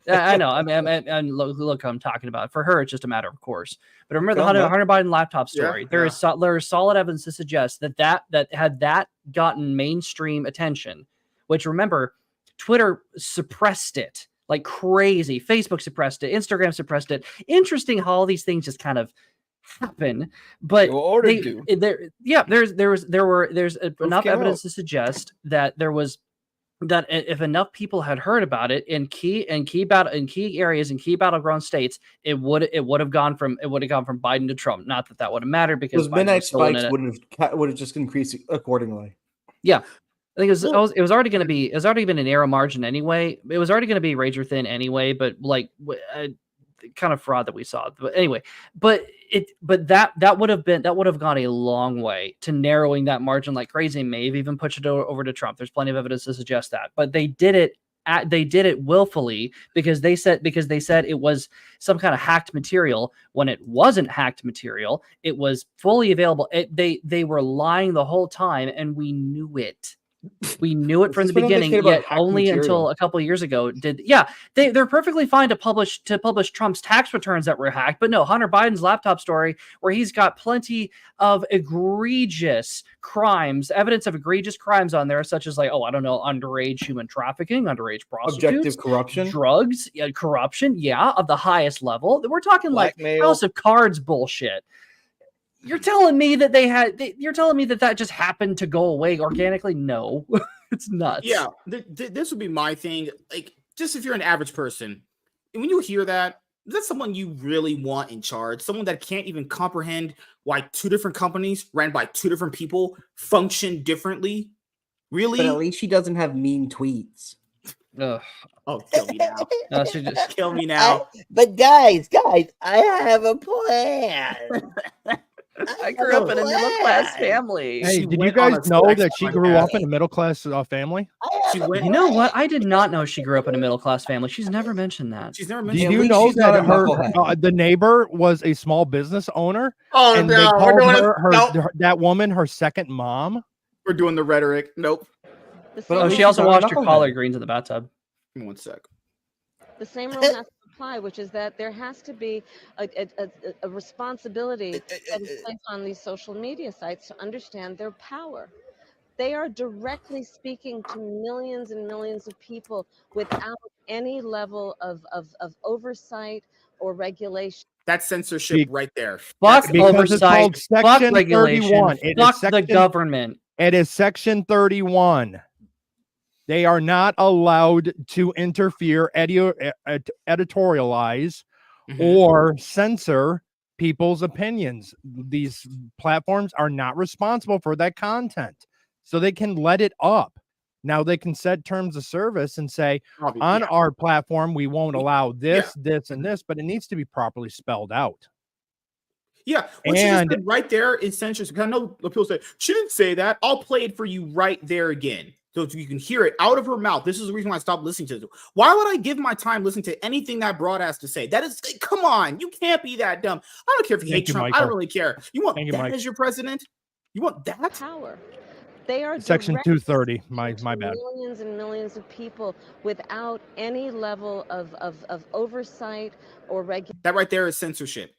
I know. I mean, look, I'm talking about. For her, it's just a matter of course. But remember the Hunter Biden laptop story. There is solid evidence to suggest that had that gotten mainstream attention, which remember, Twitter suppressed it like crazy. Facebook suppressed it. Instagram suppressed it. Interesting how all these things just kind of happen, but there's enough evidence to suggest that that if enough people had heard about it in key areas in key battleground states, it would have gone from Biden to Trump. Not that would have mattered because
those midnight spikes would have just increased accordingly.
Yeah. I think it was already going to be. It was already been a narrow margin anyway. It was already going to be razor thin anyway. But like, kind of fraud that we saw. But anyway, that would have gone a long way to narrowing that margin like crazy. May have even pushed it over to Trump. There's plenty of evidence to suggest that. But they did it willfully because they said it was some kind of hacked material when it wasn't hacked material. It was fully available. They were lying the whole time, and we knew it. We knew it from the beginning, yet only until a couple of years ago they're perfectly fine to publish Trump's tax returns that were hacked, but no, Hunter Biden's laptop story where he's got plenty of egregious crimes, evidence of egregious crimes on there, such as underage human trafficking, underage prostitutes,
objective corruption,
drugs, corruption, of the highest level. We're talking blackmail. Like House of Cards bullshit. You're telling me that that just happened to go away organically? No, it's nuts.
Yeah, this would be my thing. Like, just if you're an average person, when you hear that, is that someone you really want in charge? Someone that can't even comprehend why two different companies ran by two different people function differently? Really?
But at least she doesn't have mean tweets.
Ugh.
Oh, kill me now. No, she just kill me now.
But guys, I have a plan.
I grew up in a middle-class family.
Hey, did you guys know that she grew up in a middle-class family?
You know what? I did not know she grew up in a middle-class family. She's never mentioned that.
She's never mentioned.
Did you know that the neighbor was a small business owner?
Oh,
and
no.
They called that woman her second mom?
We're doing the rhetoric. Nope.
But she also washed her collard greens in the bathtub.
Give me 1 sec.
The same rule has to apply, which is that there has to be a responsibility that is placed on these social media sites to understand their power. They are directly speaking to millions and millions of people without any level of oversight or regulation.
That's censorship right there.
Fuck oversight, fuck regulation, fuck the government.
It is Section 31. They are not allowed to interfere, editorialize, or censor people's opinions. These platforms are not responsible for that content, so they can let it up. Now they can set terms of service and say, on our platform, we won't allow this, this, and this, but it needs to be properly spelled out.
Yeah, what she just did right there is censorship. I know people say, she didn't say that. I'll play it for you right there again, so you can hear it out of her mouth. This is the reason why I stopped listening to it. Why would I give my time listening to anything that broad has to say? That is, come on, you can't be that dumb. I don't care if you hate Trump. I don't really care. You want that as your president? You want that?
Power. They are
Section 230. My bad.
Millions and millions of people without any level of oversight or regulation.
That right there is censorship.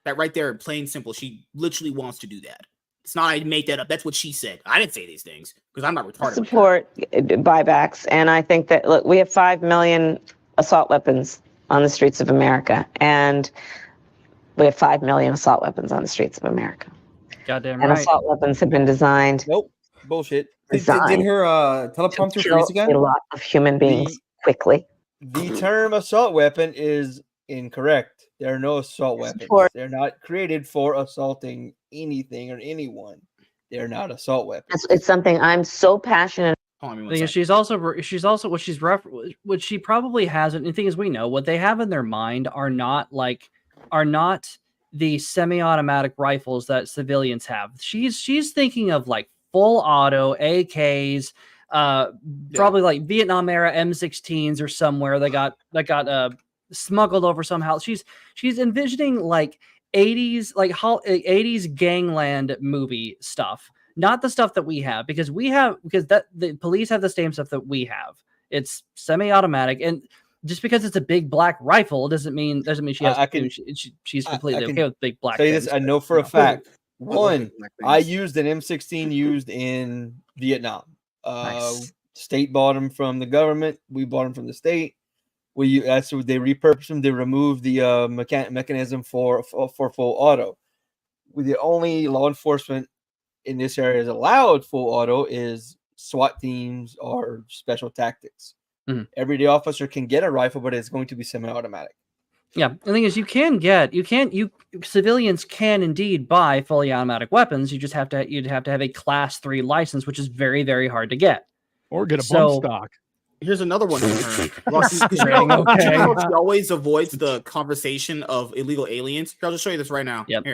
That right there, plain simple. She literally wants to do that. It's not I made that up. That's what she said. I didn't say these things because I'm not retarded.
Support buybacks, and I think that look, we have 5 million assault weapons on the streets of America, and we have 5 million assault weapons on the streets of America.
Goddamn
And
right.
assault weapons have been designed.
Nope. Bullshit.
Did her teleprompter
to kill
freeze again?
a lot of human beings quickly.
The term assault weapon is incorrect. There are no assault weapons. They're not created for assaulting anything or anyone. They're not assault weapons.
It's something I'm so passionate.
She's also what she probably has, and the thing is, we know what they have in their mind are not the semi-automatic rifles that civilians have. She's thinking of like full auto AKs, probably like Vietnam era M16s or somewhere that got smuggled over somehow. She's envisioning like 80s gangland movie stuff, not the stuff that we have, because the police have the same stuff that we have. It's semi-automatic, and just because it's a big black rifle doesn't mean she has. She's completely okay with big black.
Say this, I know for a fact. One, I used an M16 used in Vietnam.
Nice.
State bought them from the government. We bought them from the state. That's what they repurposed them. They removed the mechanism for full auto. The only law enforcement in this area is allowed full auto is SWAT teams or special tactics.
Mm-hmm.
Everyday officer can get a rifle, but it's going to be semi-automatic.
Yeah, the thing is, civilians can indeed buy fully automatic weapons. You'd have to have a Class 3 license, which is very, very hard to get,
or get a bump stock.
Here's another one from her. She always avoids the conversation of illegal aliens. I'll just show you this right now.
Yep.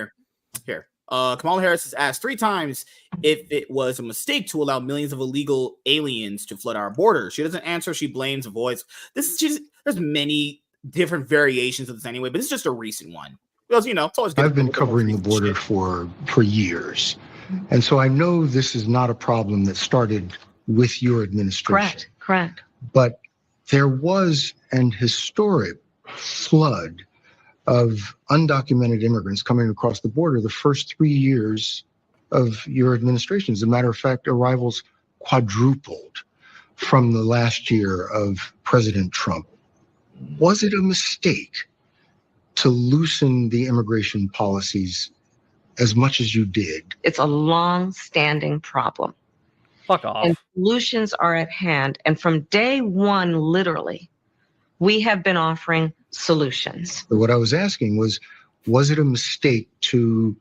Here. Kamala Harris has asked 3 times if it was a mistake to allow millions of illegal aliens to flood our borders. She doesn't answer. She blames, avoids. There's many different variations of this anyway, but it's just a recent one. Because, it's always good.
I've been covering the border for years. And so I know this is not a problem that started with your administration.
Correct.
But there was an historic flood of undocumented immigrants coming across the border the first 3 years of your administration. As a matter of fact, arrivals quadrupled from the last year of President Trump. Was it a mistake to loosen the immigration policies as much as you did?
It's a long-standing problem.
Fuck off.
And solutions are at hand. And from day one, literally, we have been offering solutions.
But what I was asking was it a mistake to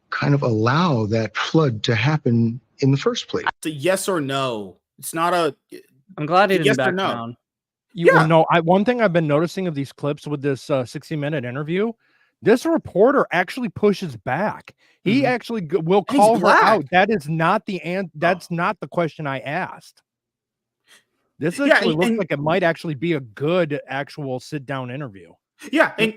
kind of allow that flood to happen in the first place?
It's a yes or no. It's not a.
I'm glad he didn't
yes
back
or no.
down.
One thing I've been noticing of these clips with this 60-minute interview, this reporter actually pushes back. He actually will call her out. That is not that's not the question I asked. This actually looks like it might actually be a good actual sit-down interview.
Yeah, and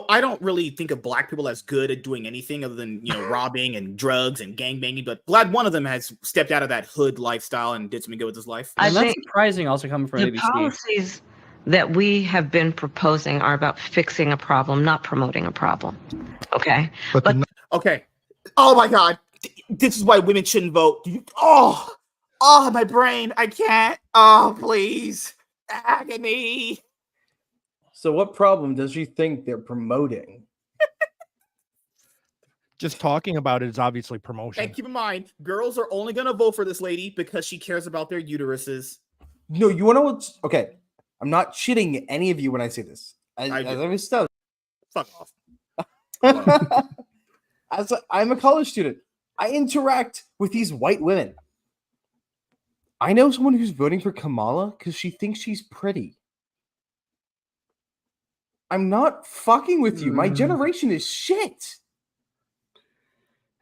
I don't really think of black people as good at doing anything other than robbing and drugs and gangbanging. But glad one of them has stepped out of that hood lifestyle and did something good with his life.
And that's surprising, also coming from
the
ABC.
Policies that we have been proposing are about fixing a problem, not promoting a problem. Okay.
Okay. Oh my God, this is why women shouldn't vote. Oh, my brain, I can't. Oh, please, agony.
So what problem does she think they're promoting?
Just talking about it is obviously promotion.
And keep in mind, girls are only going to vote for this lady because she cares about their uteruses.
No, you want to know what's... Okay, I'm not shitting any of you when I say this.
Fuck off.
I'm a college student. I interact with these white women. I know someone who's voting for Kamala because she thinks she's pretty. I'm not fucking with you. My generation is shit.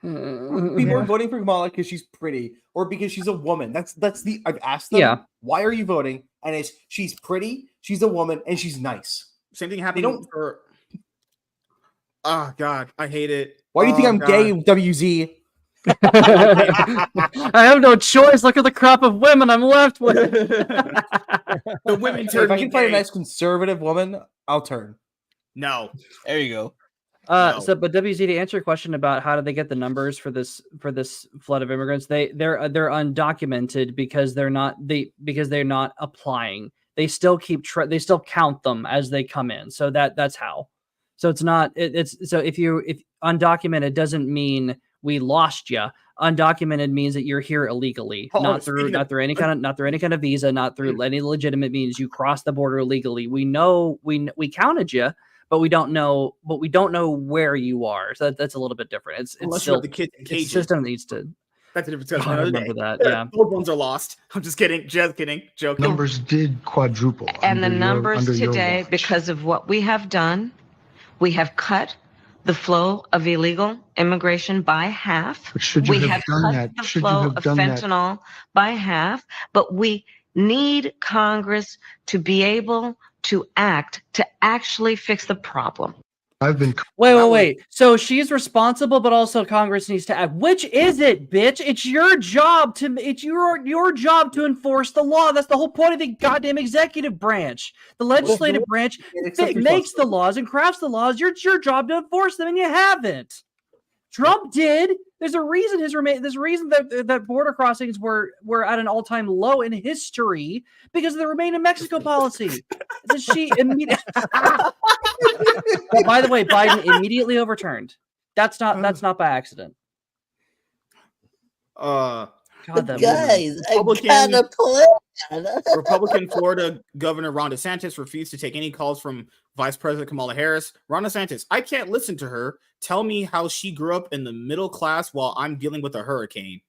People are voting for Kamala because she's pretty or because she's a woman. I've asked them, why are you voting? And it's she's pretty, she's a woman, and she's nice.
Same thing happened for. Oh God, I hate it.
Why do you think I'm gay, WZ?
I have no choice. Look at the crop of women I'm left with.
The women turn.
If I can find a nice conservative woman, I'll turn.
No,
there you go.
So, but WZ, to answer your question about how did they get the numbers for this flood of immigrants, they're undocumented because they're not applying. They still they still count them as they come in. So that's how. So it's not so if undocumented doesn't mean we lost you. Undocumented means that you're here illegally, not through any kind of visa, not through any legitimate means. You crossed the border illegally. We know we counted you, but we don't know where you are. So that's a little bit different. It's still
the kids in cages.
System needs to.
That's a different discussion.
I remember that. Yeah,
those ones are lost. I'm just kidding. Joking.
Numbers did quadruple.
And the numbers
under your
today,
watch.
because of what we have done, we have cut the flow of illegal immigration by half.
But should you
We
have
have
done
cut
that?
the
Should you
flow
have
of
done that?
fentanyl by half, but we need Congress to be able to act to actually fix the problem.
I've been.
Wait. So she's responsible, but also Congress needs to act. Which is it, bitch? It's your job your job to enforce the law. That's the whole point of the goddamn executive branch. The legislative branch makes the laws and crafts the laws. It's your job to enforce them, and you haven't. Trump did. There's a reason there's a reason that border crossings were at an all-time low in history because of the Remain in Mexico policy. She immediately. By the way, Biden immediately overturned. That's not by accident.
God,
that guys, I got a plan.
Republican Florida Governor Ron DeSantis refused to take any calls from Vice President Kamala Harris. Ron DeSantis, I can't listen to her. Tell me how she grew up in the middle class while I'm dealing with a hurricane.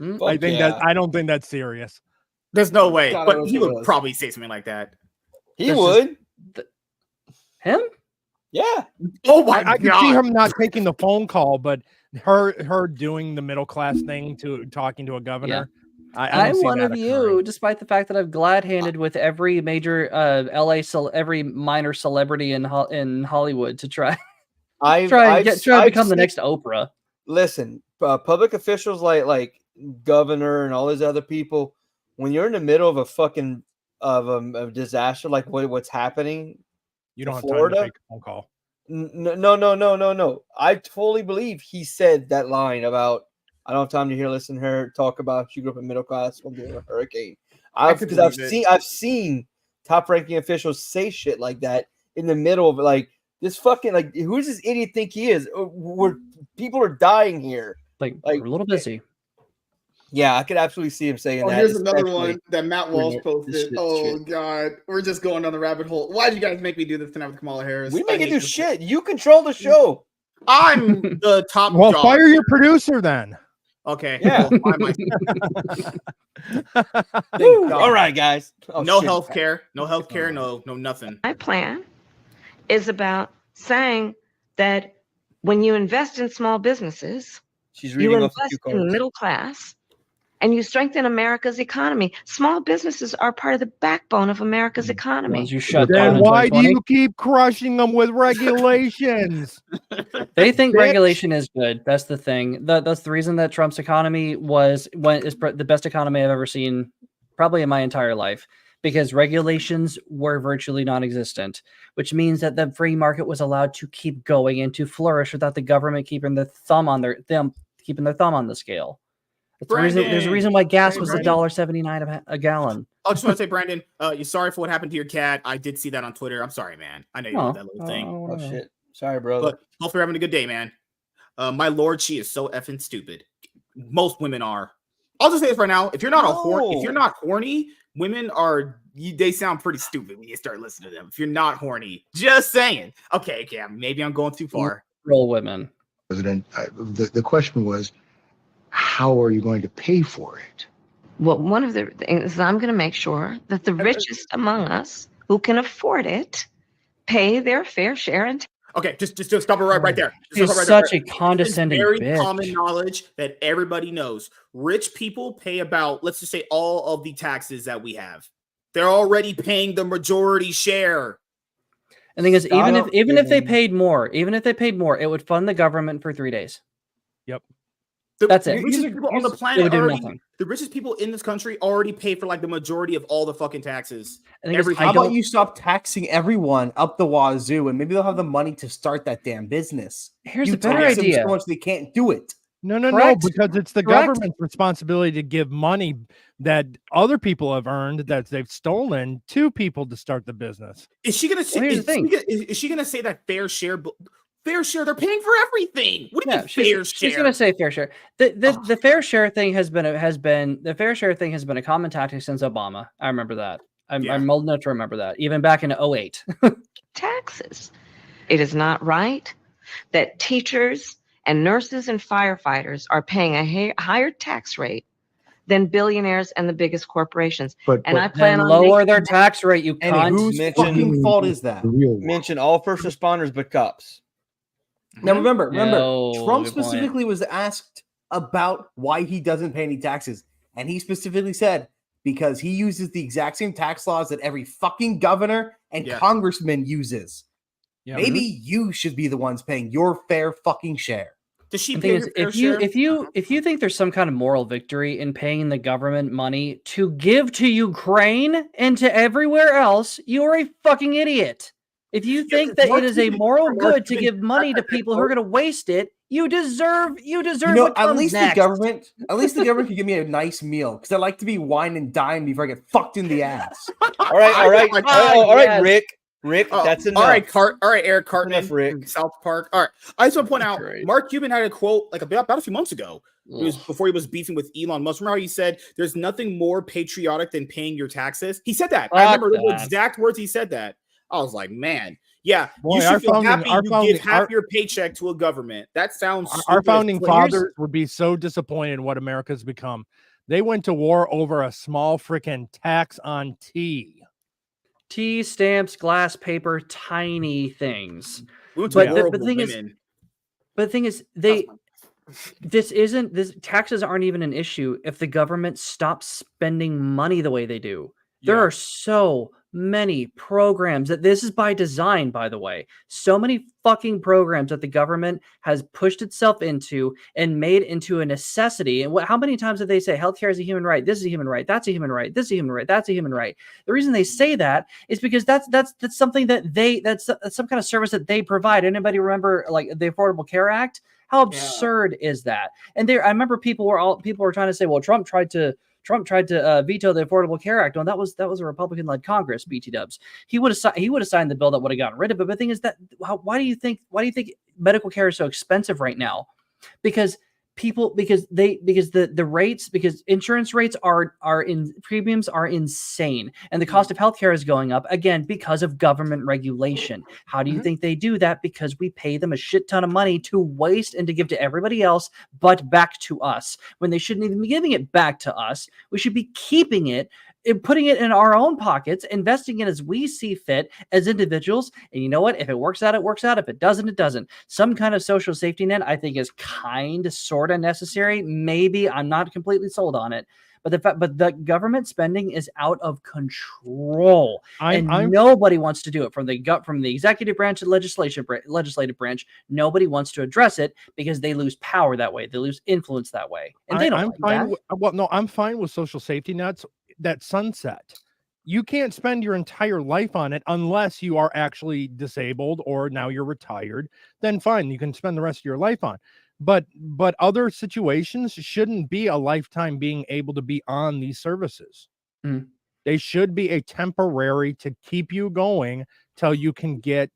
I don't think that's serious.
There's no way, but he would probably say something like that.
He would.
Him?
Yeah.
Oh my
I
God.
can see him not taking the phone call, but her doing the middle class thing to talking to a governor.
Yeah.
I'm
one of you, despite the fact that I've glad-handed with every major every minor celebrity in Hollywood to try to become the next Oprah.
Listen, public officials like governor and all these other people, when you're in the middle of a fucking of a disaster like what's happening,
you don't have
Florida,
time to take a phone call.
No. I totally believe he said that line about I don't have time to listen to her talk about she grew up in middle class when doing a hurricane. Because I've seen top ranking officials say shit like that in the middle of like this fucking like who does this idiot think he is? Where people are dying here.
Like we're a little busy.
Yeah, I could absolutely see him saying that.
Here's another one that Matt Walsh posted. Oh, God. We're just going down the rabbit hole. Why did you guys make me do this tonight with Kamala Harris?
We make it do shit. You control the show.
I'm the top
Well,
dog.
fire your producer then.
Okay.
Yeah. All right, guys.
No healthcare. No healthcare. No nothing.
My plan is about saying that when you invest in small businesses, you invest in the middle class, and you strengthen America's economy. Small businesses are part of the backbone of America's economy.
Then why do you keep crushing them with regulations?
They think regulation is good. That's the thing. That's the reason that Trump's economy is the best economy I've ever seen, probably in my entire life, because regulations were virtually non-existent, which means that the free market was allowed to keep going and to flourish without the government keeping their thumb on the scale. There's a reason why gas was $1.79 a gallon.
I just want to say, Brandon, you're sorry for what happened to your cat. I did see that on Twitter. I'm sorry, man. I know you did that little thing.
Oh shit. Sorry, brother.
But hopefully you're having a good day, man. My lord, she is so effing stupid. Most women are. I'll just say this right now. If you're not horny, women they sound pretty stupid when you start listening to them. If you're not horny, just saying. Okay, maybe I'm going too far.
Roll women.
President, the question was, how are you going to pay for it?
Well, one of the things is I'm going to make sure that the richest among us who can afford it pay their fair share. And
okay, just stop it right there.
She's such a condescending
very
bitch.
Common knowledge that everybody knows. Rich people pay about, let's just say, all of the taxes that we have. They're already paying the majority share.
And the thing is, even if they paid more, it would fund the government for 3 days.
Yep.
That's it.
The richest people on the
They
planet
would do
already,
nothing.
the richest people in this country already pay for like the majority of all the fucking taxes.
I think it's-
Everything.
I
How about
don't-
you stop taxing everyone up the wazoo, and maybe they'll have the money to start that damn business.
Here's
You
a better
tax them
idea.
so much they can't do it.
No, no,
Correct.
no, because it's the
Correct.
government's responsibility to give money that other people have earned that they've stolen to people to start the business.
Is she gonna say?
Well, here's
is,
the thing.
is she gonna say that fair share? Fair share. They're paying for everything. What do you
Yeah,
mean fair
she's
share?
gonna say fair share. The fair share thing has been the fair share thing has been a common tactic since Obama. I remember that. I'm old enough to remember that. Even back in 2008.
Taxes. It is not right that teachers and nurses and firefighters are paying a higher tax rate than billionaires and the biggest corporations. And I plan
Then
on
lower
making
their
that-
tax rate, you
And
cunt.
whose fucking fault is that?
Mention all first responders but cops.
Now remember,
No,
Trump
good point.
specifically was asked about why he doesn't pay any taxes, and he specifically said because he uses the exact same tax laws that every fucking governor and congressman uses.
Yeah.
Maybe you should be the ones paying your fair fucking share.
Does she
The
pay
thing
her
is,
fair
if you
share?
if you think there's some kind of moral victory in paying the government money to give to Ukraine and to everywhere else, you are a fucking idiot. If you think that it is a moral good to give money to people who are going to waste it, you deserve
You know,
what comes
at least
next.
the government can give me a nice meal because I like to be wine and dine before I get fucked in the ass.
All right,
yes.
Rick,
Oh,
that's enough.
All right, Eric Cartman
Enough, Rick.
from South Park. All right, I just want to point out,
Great.
Mark Cuban had a quote like about a few months ago. It was before he was beefing with Elon Musk. Remember how he said, "There's nothing more patriotic than paying your taxes." He said that. I remember the exact words he said that. I was like, man, yeah,
Boy,
you
our
should feel
founding-
happy
our
you
founding-
give half
our-
your paycheck to a government. That sounds
Our
stupid as
founding
fuck.
fathers would be so disappointed in what America's become. They went to war over a small freaking tax on tea.
Tea, stamps, glass, paper, tiny things.
We went to war
But
over
the thing is,
women.
but the thing is, this taxes aren't even an issue if the government stops spending money the way they do. There are so many programs that this is by design, by the way. So many fucking programs that the government has pushed itself into and made into a necessity. And how many times did they say healthcare is a human right? This is a human right. That's a human right. This is a human right. That's a human right. The reason they say that is because that's something that that's some kind of service that they provide. Anybody remember like the Affordable Care Act? How absurd is that? And I remember people were trying to say, well, Trump tried to veto the Affordable Care Act. No, that was a Republican-led Congress. BT Dubs. He would have signed the bill that would have gotten rid of it. But the thing is that why do you think medical care is so expensive right now? Because insurance rates premiums are insane, and the cost of healthcare is going up again because of government regulation. How do you think they do that? Because we pay them a shit ton of money to waste and to give to everybody else, but back to us when they shouldn't even be giving it back to us. We should be keeping it and putting it in our own pockets, investing in as we see fit as individuals. And you know what? If it works out, it works out. If it doesn't, it doesn't. Some kind of social safety net, I think, is sort of necessary. Maybe I'm not completely sold on it, but the government spending is out of control, and nobody wants to do it from the executive branch and legislative branch. Nobody wants to address it because they lose power that way. They lose influence that way, and they don't
I'm
like
fine.
that.
I'm fine with social safety nets that sunset. You can't spend your entire life on it unless you are actually disabled or now you're retired. Then fine, you can spend the rest of your life on. But other situations shouldn't be a lifetime being able to be on these services. They should be a temporary to keep you going till you can get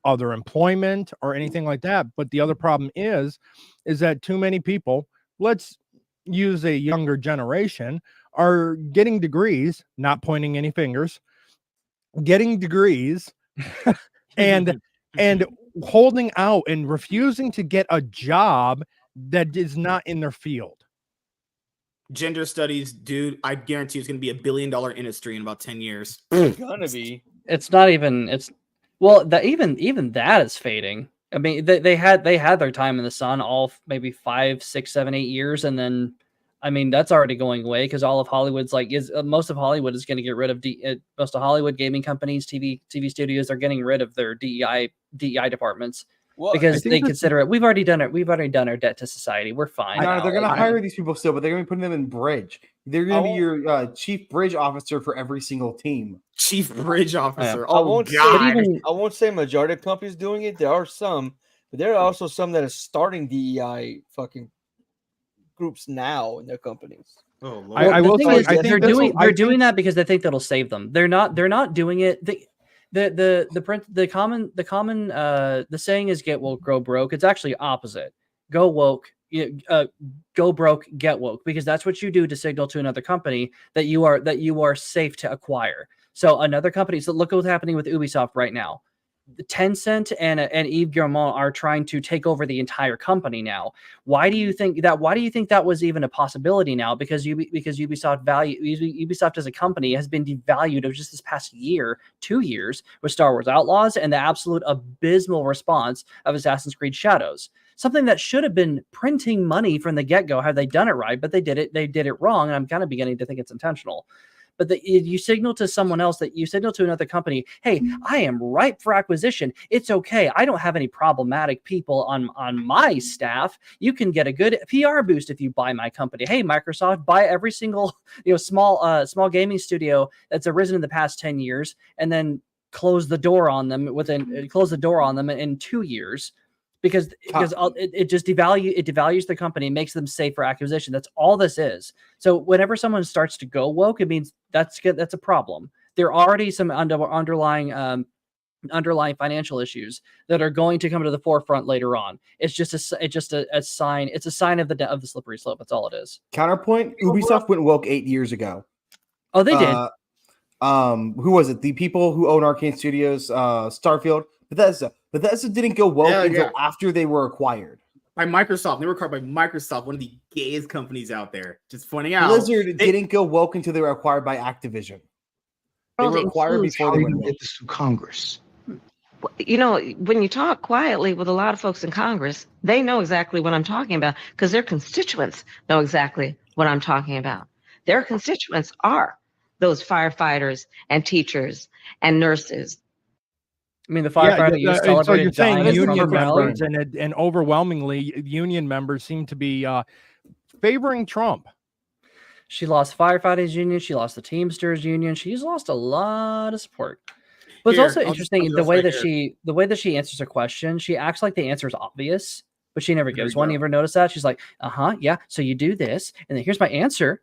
other employment or anything like that. But the other problem is that too many people, let's use a younger generation, are getting degrees, not pointing any fingers, getting degrees and holding out and refusing to get a job that is not in their field.
Gender studies, dude, I guarantee it's going to be $1 billion industry in about 10 years.
It's gonna be.
It's not even. Even that is fading. I mean, they had their time in the sun all maybe 5, 6, 7, 8 years, and then I mean that's already going away because all of Hollywood's most of Hollywood is going to get rid of most of Hollywood gaming companies, TV studios are getting rid of their DEI departments.
Well,
because
think
they
this
consider it. We've already done it. We've already done our debt to society. We're fine.
No,
now.
they're gonna
Like,
hire these people still, but they're gonna be putting them in bridge. They're gonna be
won't-
your chief bridge officer for every single team.
Chief bridge officer.
I
Oh
won't say
God.
I won't say majority of companies doing it. There are some, but there are also some that are starting DEI fucking groups now in their companies.
Oh Lord.
Well,
I
the
will
thing
say,
is,
I think
they're
this
doing
will- I
doing
think-
that because they think that'll save them. They're not doing it. The saying is get woke, grow broke. It's actually opposite. Go woke, go broke, get woke, because that's what you do to signal to another company that you are safe to acquire. So another company. So look at what's happening with Ubisoft right now. Tencent and Yves Guillemot are trying to take over the entire company now. Why do you think that? Why do you think that was even a possibility now? Because Ubisoft as a company has been devalued of just this past year, 2 years with Star Wars Outlaws and the absolute abysmal response of Assassin's Creed Shadows. Something that should have been printing money from the get-go had they done it right, but they did it wrong, and I'm kind of beginning to think it's intentional. But you signal to someone else, that you signal to another company, hey, I am ripe for acquisition. It's okay. I don't have any problematic people on my staff. You can get a good PR boost if you buy my company. Hey, Microsoft, buy every single small gaming studio that's arisen in the past 10 years, and then close the door on them in 2 years. Because it just devalues the company, makes them safe for acquisition. That's all this is. So whenever someone starts to go woke, it means that's a problem. There are already some underlying financial issues that are going to come to the forefront later on. It's just a sign. It's a sign of the slippery slope. That's all it is.
Counterpoint: Ubisoft went woke 8 years ago.
Oh, they did.
Who was it? The people who own Arcane Studios, Starfield, Bethesda. Bethesda didn't go woke until after they were acquired
by Microsoft. They were acquired by Microsoft, one of the gayest companies out there. Just pointing out,
Blizzard didn't go woke until they were acquired by Activision. They were acquired before they went woke.
Get this through Congress.
You know, when you talk quietly with a lot of folks in Congress, they know exactly what I'm talking about because their constituents know exactly what I'm talking about. Their constituents are those firefighters and teachers and nurses.
I mean, the firefighter you celebrated.
So you're saying
dying
union
from
members, and overwhelmingly union members seem to be favoring Trump.
She lost firefighters union. She lost the Teamsters union. She's lost a lot of support. But it's also interesting the way that she answers a question. She acts like the answer is obvious, but she never gives one. You ever notice that? She's like, yeah. So you do this, and then here's my answer.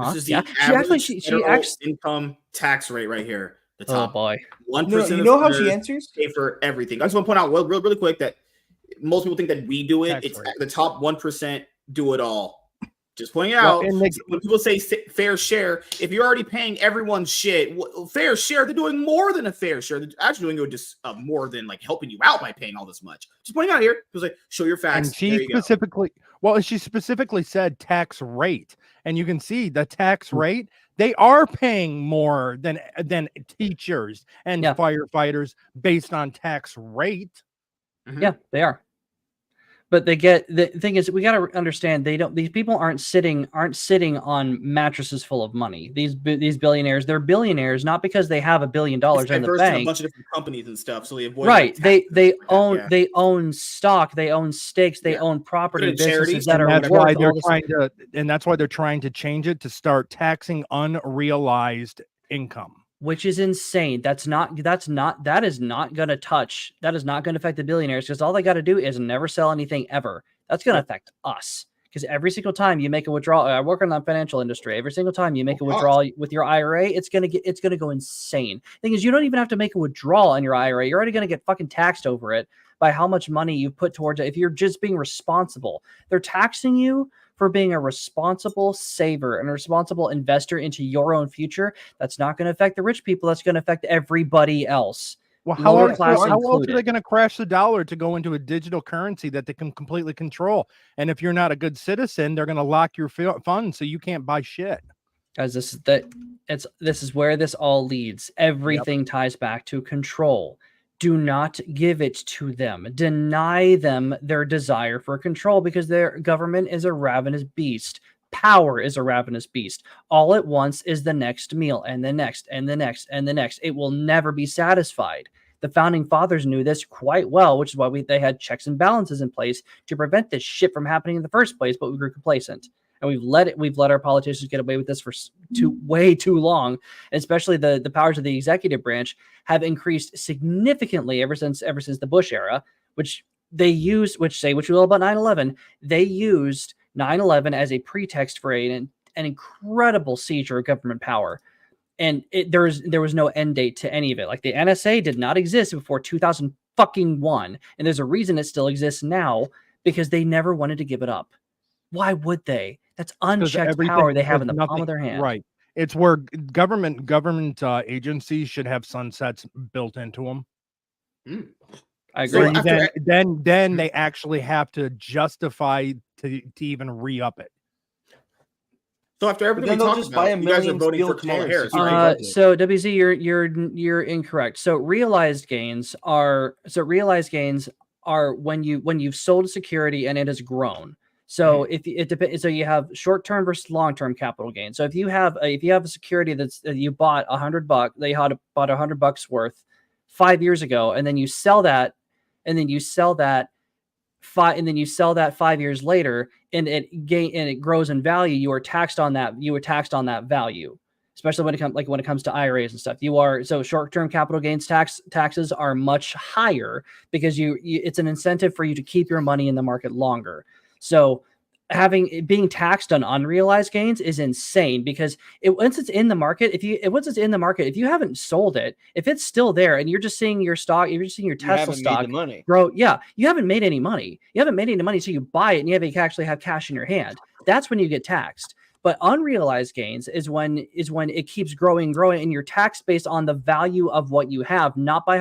This is
yeah.
the average she acts income tax rate right here. The top 1%.
You know how she answers?
Pay for everything. I just want to point out really quick that most people think that we do it. It's the top 1% do it all. Just pointing out, when people say fair share, if you're already paying everyone's shit, fair share, they're doing more than a fair share. They're actually doing just more than like helping you out by paying all this much. Just pointing out here, it was like, show your facts.
And she specifically said tax rate, and you can see the tax rate. They are paying more than teachers and firefighters based on tax rate.
Mm-hmm. Yeah, they are. But the thing is, we got to understand these people aren't sitting on mattresses full of money. These billionaires, they're billionaires not because they have $1 billion in the bank.
A bunch of different companies and stuff, so they avoid
they own stock, they own stakes, they own property businesses that are
that's why they're trying to change it to start taxing unrealized income.
Which is insane. That is not going to affect the billionaires, because all they got to do is never sell anything ever. That's going to affect us, because every single time you make a withdrawal, I work in the financial industry. Every single time you make a withdrawal with your IRA, it's going to go insane. The thing is, you don't even have to make a withdrawal on your IRA. You're already going to get fucking taxed over it by how much money you put towards it. If you're just being responsible, they're taxing you for being a responsible saver and a responsible investor into your own future. That's not going to affect the rich people. That's going to affect everybody else.
Well, how else are they going to crash the dollar to go into a digital currency that they can completely control? And if you're not a good citizen, they're going to lock your funds so you can't buy shit.
Guys, this is where this all leads. Everything ties back to control. Do not give it to them. Deny them their desire for control, because their government is a ravenous beast. Power is a ravenous beast. All it wants is the next meal and the next and the next and the next. It will never be satisfied. The founding fathers knew this quite well, which is why they had checks and balances in place to prevent this shit from happening in the first place. But we grew complacent, and we've let our politicians get away with this for way too long. And especially the powers of the executive branch have increased significantly ever since the Bush era, which they used, which we will about 9/11. They used 9/11 as a pretext for an incredible seizure of government power. And there was no end date to any of it. Like the NSA did not exist before 2001, and there's a reason it still exists now, because they never wanted to give it up. Why would they? That's unchecked power they have in the palm of their hand.
Right. It's where government agencies should have sunsets built into them.
I agree.
So then they actually have to justify to even re-up it.
So after everything we talked about, you guys are voting for Kamala Harris, right?
So WZ, you're incorrect. So realized gains are when you've sold security and it has grown. So if it depends, so you have short-term versus long-term capital gain. So if you have a security that's you bought $100, they had bought $100 worth 5 years ago, and then you sell that, and then you sell that 5 years later, and it grows in value, you are taxed on that. You were taxed on that value, especially when it comes to IRAs and stuff. So short-term capital gains taxes are much higher because it's an incentive for you to keep your money in the market longer. So being taxed on unrealized gains is insane, because once it's in the market, if you haven't sold it, if it's still there and you're just seeing your stock, you're just seeing your Tesla stock grow, you haven't made any money. You haven't made any money, so you buy it and you actually have cash in your hand. That's when you get taxed. But unrealized gains is when it keeps growing, and you're taxed based on the value of what you have, not by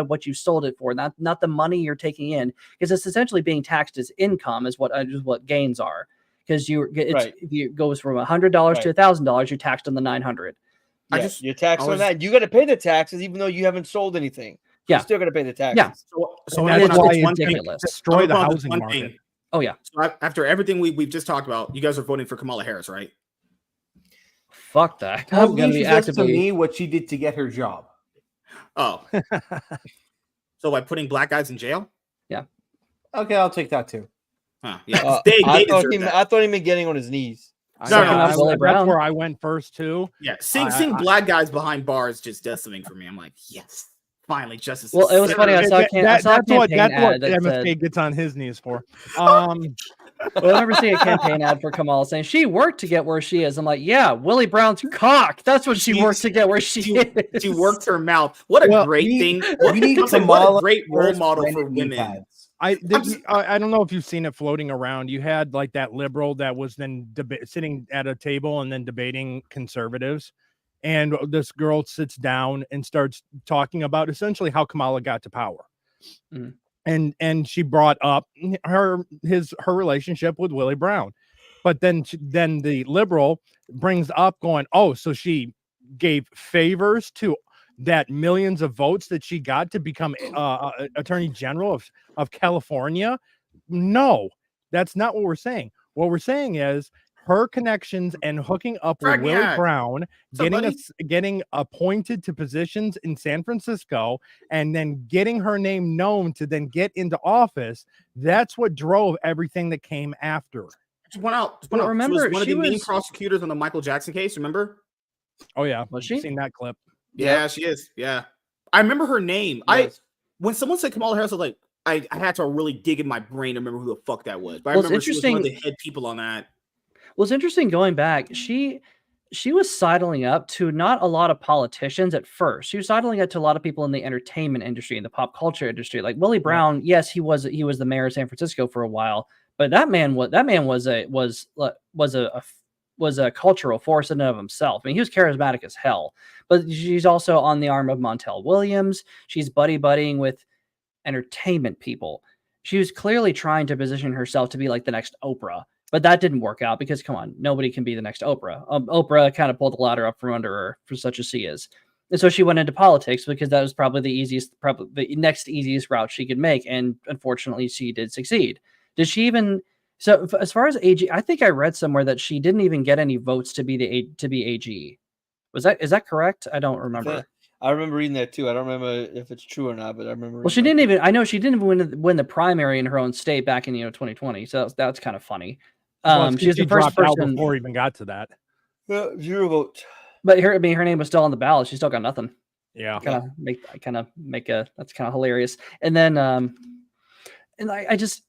what you sold it for, not the money you're taking in, because it's essentially being taxed as income is what gains are. Because if it goes from $100 to $1,000, you're taxed on the 900.
You're taxed on that. You got to pay the taxes even though you haven't sold anything. You're still going to pay the taxes.
Yeah.
So
that's why
it's
ridiculous. Destroy the housing market.
Thing.
Oh yeah.
So after everything we've just talked about, you guys are voting for Kamala Harris, right?
Fuck that.
I'm going to be actively to me what she did to get her job.
Oh. So by putting black guys in jail?
Yeah.
Okay, I'll take that too.
Huh, yeah.
I thought he meant getting on his knees.
That's where I went first too.
Yeah, seeing black guys behind bars just does something for me. I'm like, yes, finally justice.
Well, it was funny. I saw
that's what
MSK
said, gets on his knees for.
Well, I remember seeing a campaign ad for Kamala saying she worked to get where she is. I'm like, yeah, Willie Brown's cock. That's what she worked to get where she is.
She worked her mouth. What a great thing.
We need
what a great role model for women.
I don't know if you've seen it floating around. You had like that liberal that was then sitting at a table and then debating conservatives. And this girl sits down and starts talking about essentially how Kamala got to power. Mm. And she brought up her relationship with Willie Brown. But then the liberal brings up going, oh, so she gave favors to that millions of votes that she got to become Attorney General of California. No, that's not what we're saying. What we're saying is her connections and hooking up with Willie Brown, getting appointed to positions in San Francisco, and then getting her name known to then get into office. That's what drove everything that came after.
She went out. Remember, she was one of the main prosecutors on the Michael Jackson case. Remember?
Oh yeah,
was she?
I've seen that clip?
Yeah, she is. Yeah, I remember her name. Yes. When someone said Kamala Harris, I was like, I had to really dig in my brain to remember who the fuck that was. But I remember she was one of the head people on that.
Well, it's interesting going back. She was sidling up to not a lot of politicians at first. She was sidling up to a lot of people in the entertainment industry, in the pop culture industry. Like Willie Brown, yes, he was the mayor of San Francisco for a while, but that man was a cultural force in and of himself. I mean, he was charismatic as hell. But she's also on the arm of Montel Williams. She's buddying with entertainment people. She was clearly trying to position herself to be like the next Oprah. But that didn't work out because, come on, nobody can be the next Oprah. Oprah kind of pulled the ladder up from under her for such as she is. And so she went into politics because that was probably the next easiest route she could make. And unfortunately, she did succeed. Did she even... So as far as AG, I think I read somewhere that she didn't even get any votes to be AG. Is that correct? I don't remember.
I remember reading that too. I don't remember if it's true or not, but I remember.
Well, she
reading
didn't even. I know she didn't even win the primary in her own state back in 2020. So that's kind of funny.
Well, it's 'cause
She's
she
the first
dropped out
person.
before we even got to that.
that. 0 votes.
But her name was still on the ballot. She still got nothing.
Yeah.
Kind of make a that's kind of hilarious. And then and I just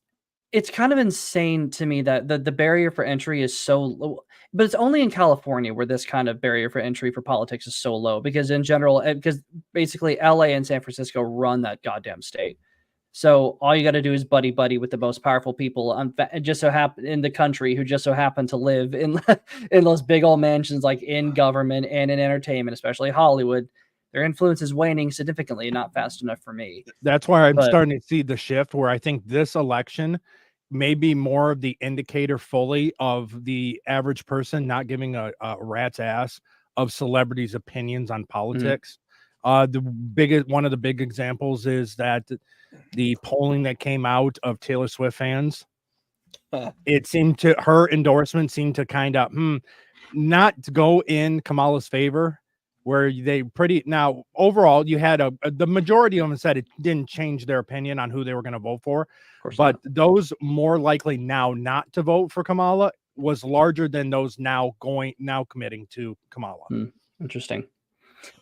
it's kind of insane to me that the barrier for entry is so low, but it's only in California where this kind of barrier for entry for politics is so low, because in general, because basically LA and San Francisco run that goddamn state. So all you got to do is buddy with the most powerful people just so happen in the country, who just so happen to live in in those big old mansions, like in government and in entertainment, especially Hollywood. Their influence is waning significantly, not fast enough for me.
That's why I'm starting to see the shift where I think this election may be more of the indicator fully of the average person not giving a rat's ass of celebrities' opinions on politics. One of the big examples is that the polling that came out of Taylor Swift fans, it seemed to her endorsement seemed to kind of not go in Kamala's favor, where they now overall you had the majority of them said it didn't change their opinion on who they were going to vote for, but those more likely now not to vote for Kamala was larger than those now committing to Kamala.
Interesting.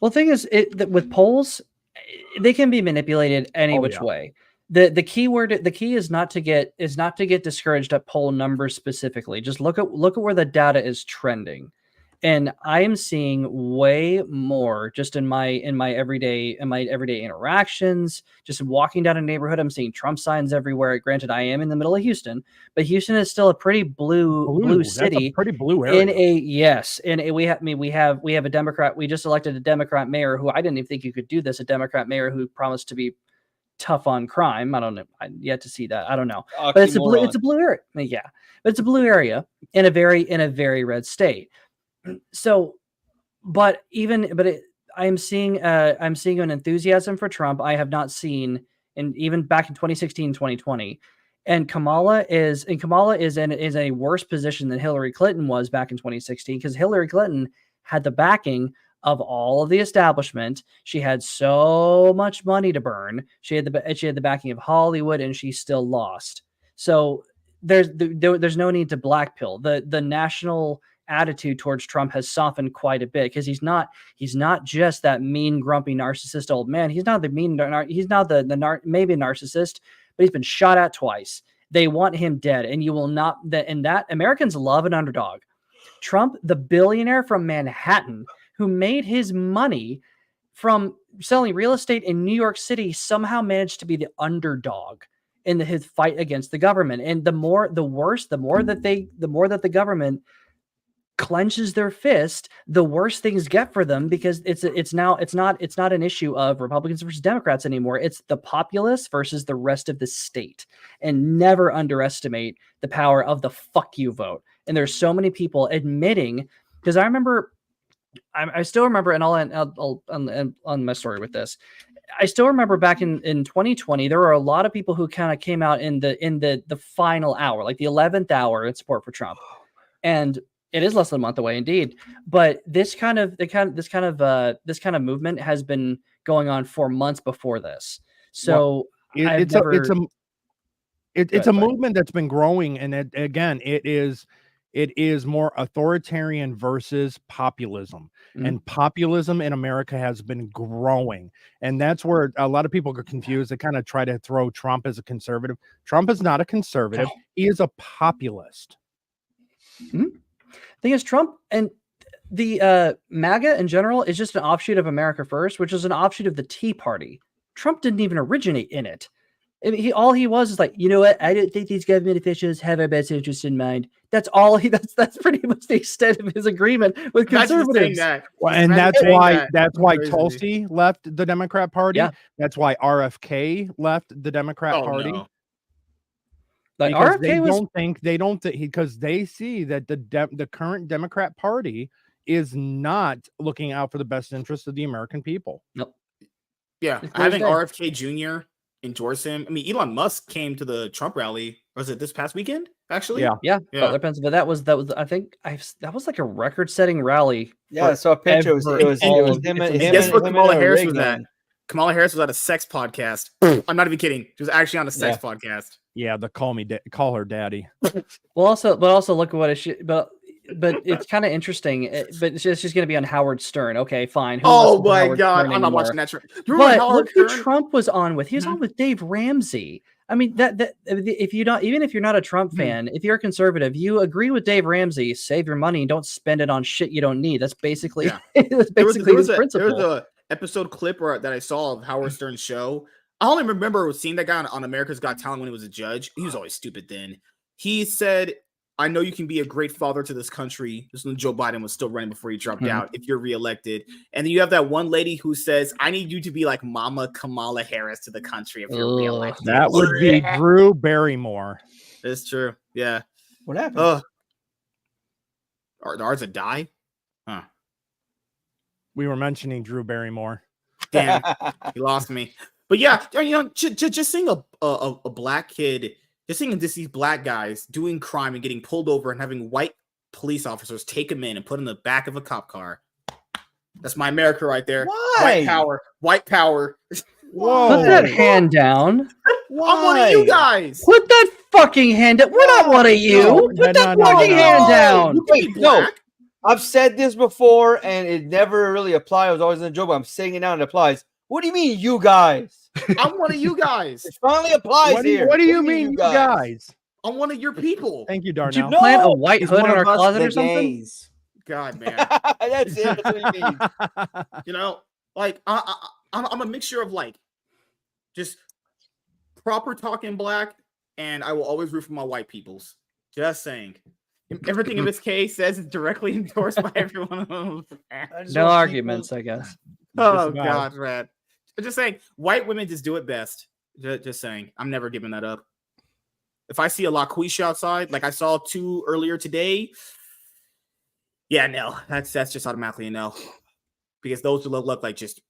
Well, the thing is, with polls, they can be manipulated any which way. The key is not to get discouraged at poll numbers specifically. Just look at where the data is trending. And I'm seeing way more just in my everyday interactions, just walking down a neighborhood. I'm seeing Trump signs everywhere. Granted, I am in the middle of Houston, but Houston is still a pretty blue city.
That's a pretty blue area.
We have a Democrat. We just elected a Democrat mayor who I didn't even think you could do this. A Democrat mayor who promised to be tough on crime. I don't know. I yet to see that. I don't know. But it's a blue area. Yeah, but it's a blue area in a very red state. So, I'm seeing an enthusiasm for Trump I have not seen even back in 2016, 2020. And Kamala is in a worse position than Hillary Clinton was back in 2016, because Hillary Clinton had the backing of all of the establishment. She had so much money to burn. She had the backing of Hollywood, and she still lost. So there's no need to blackpill. The national attitude towards Trump has softened quite a bit, because he's not just that mean, grumpy, narcissist old man. He's not maybe a narcissist, but he's been shot at twice. They want him dead, and that Americans love an underdog. Trump, the billionaire from Manhattan, who made his money from selling real estate in New York City, somehow managed to be the underdog in his fight against the government. And the more that the government clenches their fist, the worse things get for them, because it's not an issue of Republicans versus Democrats anymore. It's the populace versus the rest of the state. And never underestimate the power of the fuck you vote. And there's so many people admitting, because I still remember, and I'll end on my story with this. I still remember back in 2020, there were a lot of people who kind of came out in the final hour, like the 11th hour, in support for Trump. And it is less than a month away, indeed. But this kind of movement has been going on for months before this. So it's
a movement that's been growing, and it is more authoritarian versus populism. And populism in America has been growing, and that's where a lot of people get confused. They kind of try to throw Trump as a conservative. Trump is not a conservative. He is a populist.
Thing is, Trump and the MAGA in general is just an offshoot of America First, which is an offshoot of the Tea Party. Trump didn't even originate in it. All he was is like, you know what? I don't think these government officials have our best interests in mind. That's all that's pretty much the extent of his agreement with conservatives.
That's why Tulsi left the Democrat Party. Yeah. That's why RFK left the Democrat Party. No. Because they don't think because they see that the current Democrat Party is not looking out for the best interest of the American people.
Nope.
Yeah, having RFK Jr. endorse him. I mean, Elon Musk came to the Trump rally. Was it this past weekend? actually.
Yeah.
Butler, Pennsylvania. That was that was like a record-setting rally.
Yeah, I saw a picture. It was him
And
and
guess what Kamala
a
Harris
ray
was at?
gun.
Kamala Harris was at a sex podcast. I'm not even kidding. She was actually on a sex podcast.
Yeah, the call her daddy.
Well, also look at what but it's kind of interesting. But she's going to be on Howard Stern. Okay, fine. Who
Oh
listens to
my
Howard
God,
Stern
I'm not
anymore?
watching that.
But look who Trump was on with. He was on with Dave Ramsey. I mean, that if you don't, even if you're not a Trump fan, if you're a conservative, you agree with Dave Ramsey. Save your money and don't spend it on shit you don't need. That's basically that's basically his principle.
There was a episode clip that I saw of Howard Stern's show. I only remember seeing that guy on America's Got Talent when he was a judge. He was always stupid then. He said, I know you can be a great father to this country. This when Joe Biden was still running before he dropped out, if you're reelected. And then you have that one lady who says, I need you to be like Mama Kamala Harris to the country if you're reelected.
That would be Drew Barrymore.
That's true. Yeah.
What happened?
Ours a die? Huh.
We were mentioning Drew Barrymore.
Damn, he lost me. But yeah, you know, just seeing a black kid, just seeing these black guys doing crime and getting pulled over and having white police officers take them in and put in the back of a cop car. That's my America right there.
Why?
White power. White power.
Whoa.
Put that hand down.
Why?
I'm one of you guys.
Put that fucking hand down. We're not one of you. Put that fucking hand down.
You can be
No.
black.
I've said this before, and it never really applied. I was always in a joke, but I'm saying it now and it applies. What do you mean, you guys?
I'm one of you guys.
It finally applies
What
here.
do you mean, you guys?
I'm one of your people.
Thank you,
Did you
Darnell.
plant a white
He's
hood
one
in our
of us,
closet
the
or something?
gays.
God, man.
That's it. That's what he means.
You know, like I'm a mixture of like just proper talking black, and I will always root for my white peoples. Just saying. Everything MSK says is directly endorsed by everyone.
No arguments, I guess.
Oh God, Brad. I'm just saying, white women just do it best. Just saying, I'm never giving that up. If I see a LaQuisha outside, like I saw 2 earlier today, yeah, no, that's just automatically a no, because those look like just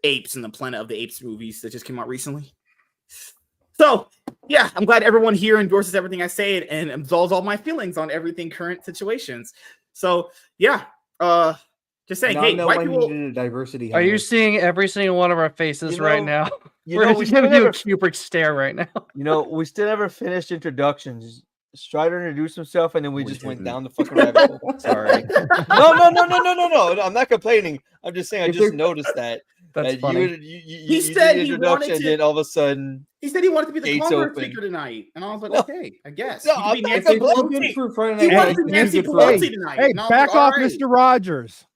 apes in the Planet of the Apes movies that just came out recently. So, yeah, I'm glad everyone here endorses everything I say and absolves all my feelings on everything current situations. So, yeah, just saying, hey, white people.
Diversity.
Are you seeing every single one of our faces right now? We're
we
just
still
giving you a
never,
Kubrick stare right now.
we still never finished introductions. Strider introduced himself, and then we just went down the fucking rabbit hole.
Sorry.
No. I'm not complaining. I'm just saying I just noticed that.
That's funny.
He said he wanted
and then all of a sudden
he said he wanted to be the
gates
Congress
open.
speaker tonight, and I was like,
No.
okay, I guess.
No,
He could be
I'm not
Nancy
complaining.
Pelosi. He wanted to be Nancy Pelosi tonight.
Hey,
and I was
back
like, all
off,
right.
Mr. Rogers.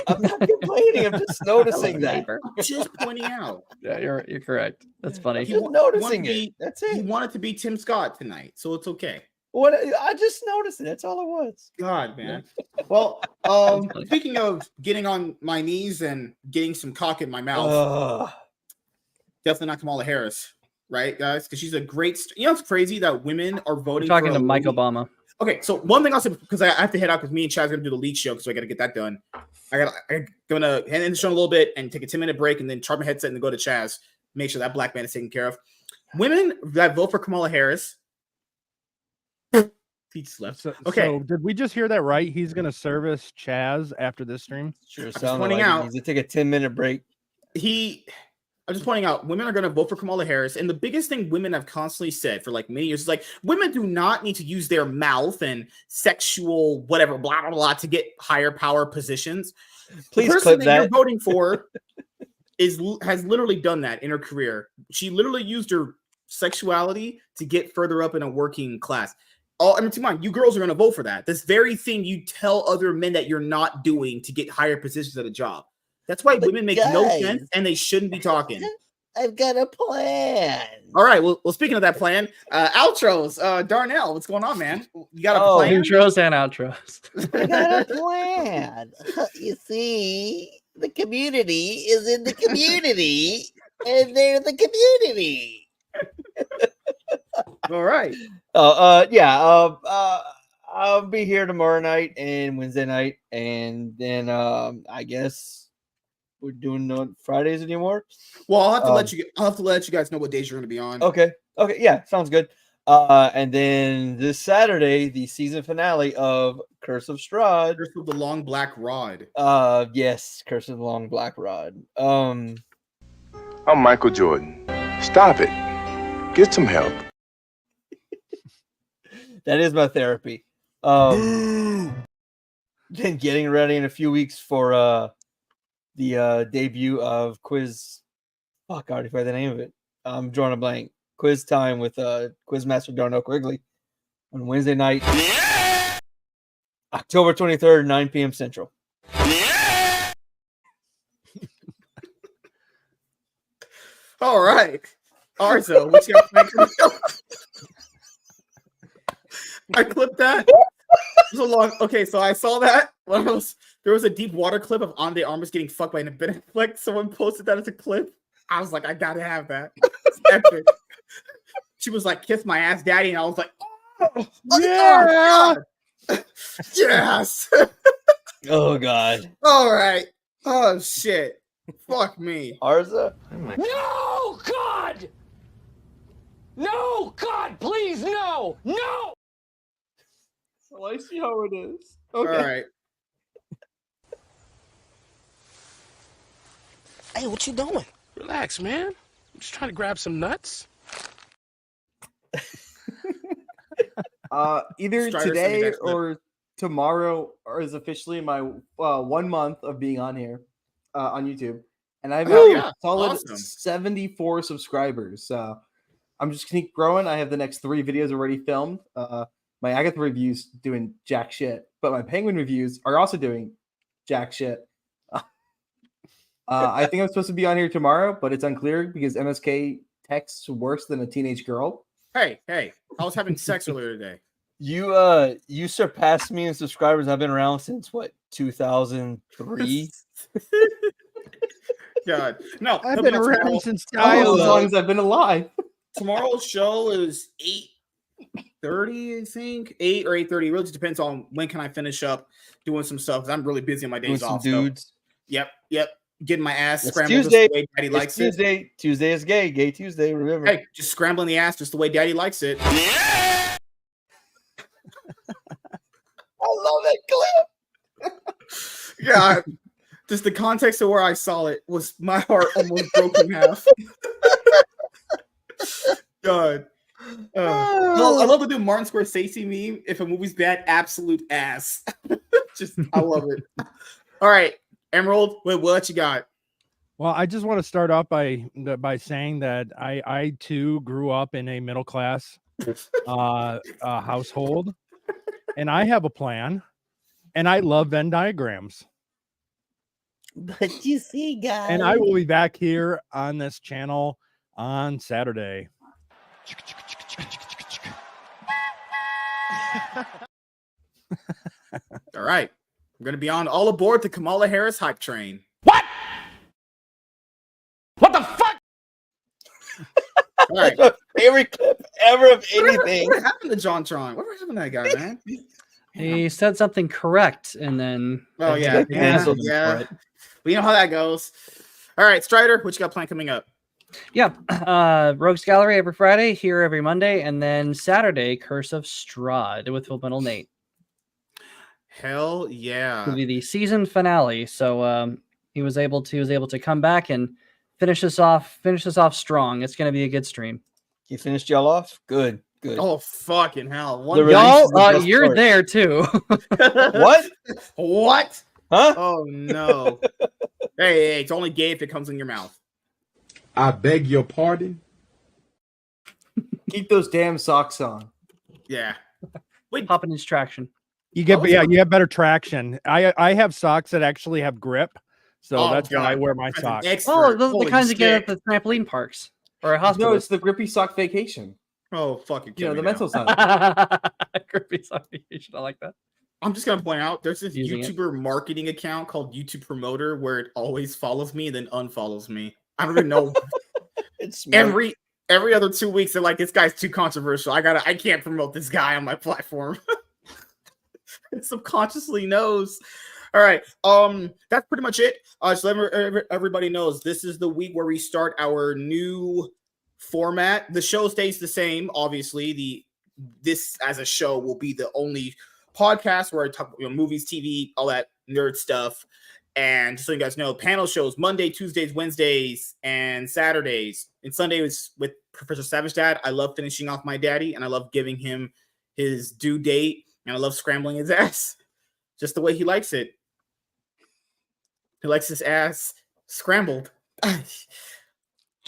I'm not complaining. I'm just noticing that.
I'm just pointing out.
Yeah, you're correct. That's funny.
Just noticing it. That's
He
it.
wanted to be Tim Scott tonight, so it's okay.
What I just noticed it. That's all it was.
God, man. Well, speaking of getting on my knees and getting some cock in my mouth, definitely not Kamala Harris, right, guys? Because she's a great. You know, it's crazy that women are voting.
We're talking
for
to Mike Obama.
Okay, so one thing I'll say, because I have to head out because me and Chad's gonna do the lead show, so I got to get that done. I'm gonna end the show in a little bit and take a 10-minute break, and then charge my headset and go to Chaz. Make sure that black man is taken care of. Women that vote for Kamala Harris. Pete's left. Okay.
So did we just hear that right? He's going to service Chaz after this stream?
Sure,
pointing out.
He's to take a 10-minute break.
I'm just pointing out, women are going to vote for Kamala Harris. And the biggest thing women have constantly said for like many years is like, women do not need to use their mouth and sexual whatever, blah, blah, blah, to get higher power positions.
Please
the person
clip
that
that.
you're voting for has literally done that in her career. She literally used her sexuality to get further up in a working class. Keep in mind, you girls are going to vote for that. This very thing you tell other men that you're not doing to get higher positions at a job. That's why women make no sense and they shouldn't be talking.
I've got a plan.
All right. Well, speaking of that plan, outros. Darnell, what's going on, man? You got a plan?
Intros and outros.
I got a plan. You see, the community is in the community, and they're the community.
All right.
I'll be here tomorrow night and Wednesday night, and then I guess we're doing no Fridays anymore.
Well, I'll have to let you guys know what days you're going to be on.
Okay. Yeah, sounds good. And then this Saturday, the season finale of Curse of Strahd.
Curse of the Long Black Rod.
Yes, Curse of the Long Black Rod.
I'm Michael Jordan. Stop it. Get some help.
That is my therapy. Then getting ready in a few weeks for the debut of Quiz. Fuck, I already forgot the name of it. I'm drawing a blank. Quiz Time with Quizmaster Darnell Quigley on Wednesday night, October 23rd, 9 p.m. Central.
All right. Arzo, what you got planned coming up? I clipped that. It was a long. Okay, so I saw that when there was a deep water clip of Ande Armas getting fucked by Ben Affleck. Someone posted that as a clip. I was like, I gotta have that. It's epic. She was like, "Kiss my ass, daddy," and I was like, "Oh,
Yeah.
God. Yes."
Oh God.
All right. Oh shit. Fuck me.
Arza.
No, God! No, God, please, no! No!
So I see how it is.
Okay. All right.
Hey, what you doing? Relax, man. I'm just trying to grab some nuts.
Either
Strider
today or tomorrow is officially my 1 month of being on here on YouTube, and I've got a solid 74 subscribers. So I'm just gonna keep growing. I have the next 3 videos already filmed. My Agatha reviews doing jack shit, but my Penguin reviews are also doing jack shit. I think I'm supposed to be on here tomorrow, but it's unclear because MSK texts worse than a teenage girl.
Hey, I was having sex earlier today.
You surpassed me in subscribers. I've been around since what, 2003?
God, no,
I've been around since
as long as I've been alive.
Tomorrow's show is 8:30, I think, 8 or 8:30. It really just depends on when can I finish up doing some stuff. Because I'm really busy on my days
Doing some
off.
dudes.
So, yep. Getting my ass
It's
scrambled
Tuesday.
just the way Daddy likes
Tuesday.
it.
Tuesday is gay Tuesday. Remember?
Hey, just scrambling the ass just the way Daddy likes it.
I love that clip.
God, just the context of where I saw it was my heart almost broke in half. God. I love the new Martin Scorsese meme. If a movie's bad, absolute ass. I love it. All right, Emerald, what you got?
Well, I just want to start off by saying that I too grew up in a middle class household, and I have a plan, and I love Venn diagrams.
But you see, guys,
and I will be back here on this channel on Saturday.
All right, I'm gonna be on all aboard the Kamala Harris hype train.
What the fuck?
All right.
That's my favorite clip ever of anything.
What happened to JonTron? What happened to that guy, man?
He said something correct, and then
yeah.
canceled him for it.
We know how that goes. All right, Strider, what you got planned coming up?
Yeah, Rogues Gallery every Friday, here every Monday, and then Saturday, Curse of Strahd with Philip Nate.
Hell yeah!
It'll be the season finale. So he was able to come back and finish this off strong. It's going to be a good stream.
You finished y'all off? Good.
Oh fucking hell!
Y'all, you're there too.
What?
What?
Huh?
Oh no! hey, it's only gay if it comes in your mouth.
I beg your pardon?
Keep those damn socks on.
Yeah. Wait,
popping his traction.
You have better traction. I have socks that actually have grip, so that's why I wear my socks.
Oh, those are the kinds you get at the trampoline parks or a hospital.
No, it's the grippy sock vacation.
Oh, fucking
kill the mental side.
Grippy sock vacation. I like that.
I'm just gonna point out there's this
Using
YouTuber marketing account called YouTube Promoter where it always follows me and then unfollows me. I don't even know.
It's smart.
every other 2 weeks they're like, this guy's too controversial. I can't promote this guy on my platform. It subconsciously knows. All right. That's pretty much it. So everybody knows this is the week where we start our new format. The show stays the same. Obviously, this as a show will be the only podcast where I talk movies, TV, all that nerd stuff. And just so you guys know, panel shows Monday, Tuesdays, Wednesdays, and Saturdays. And Sunday was with Professor Savage Dad. I love finishing off my daddy, and I love giving him his due date, and I love scrambling his ass just the way he likes it. He likes his ass scrambled.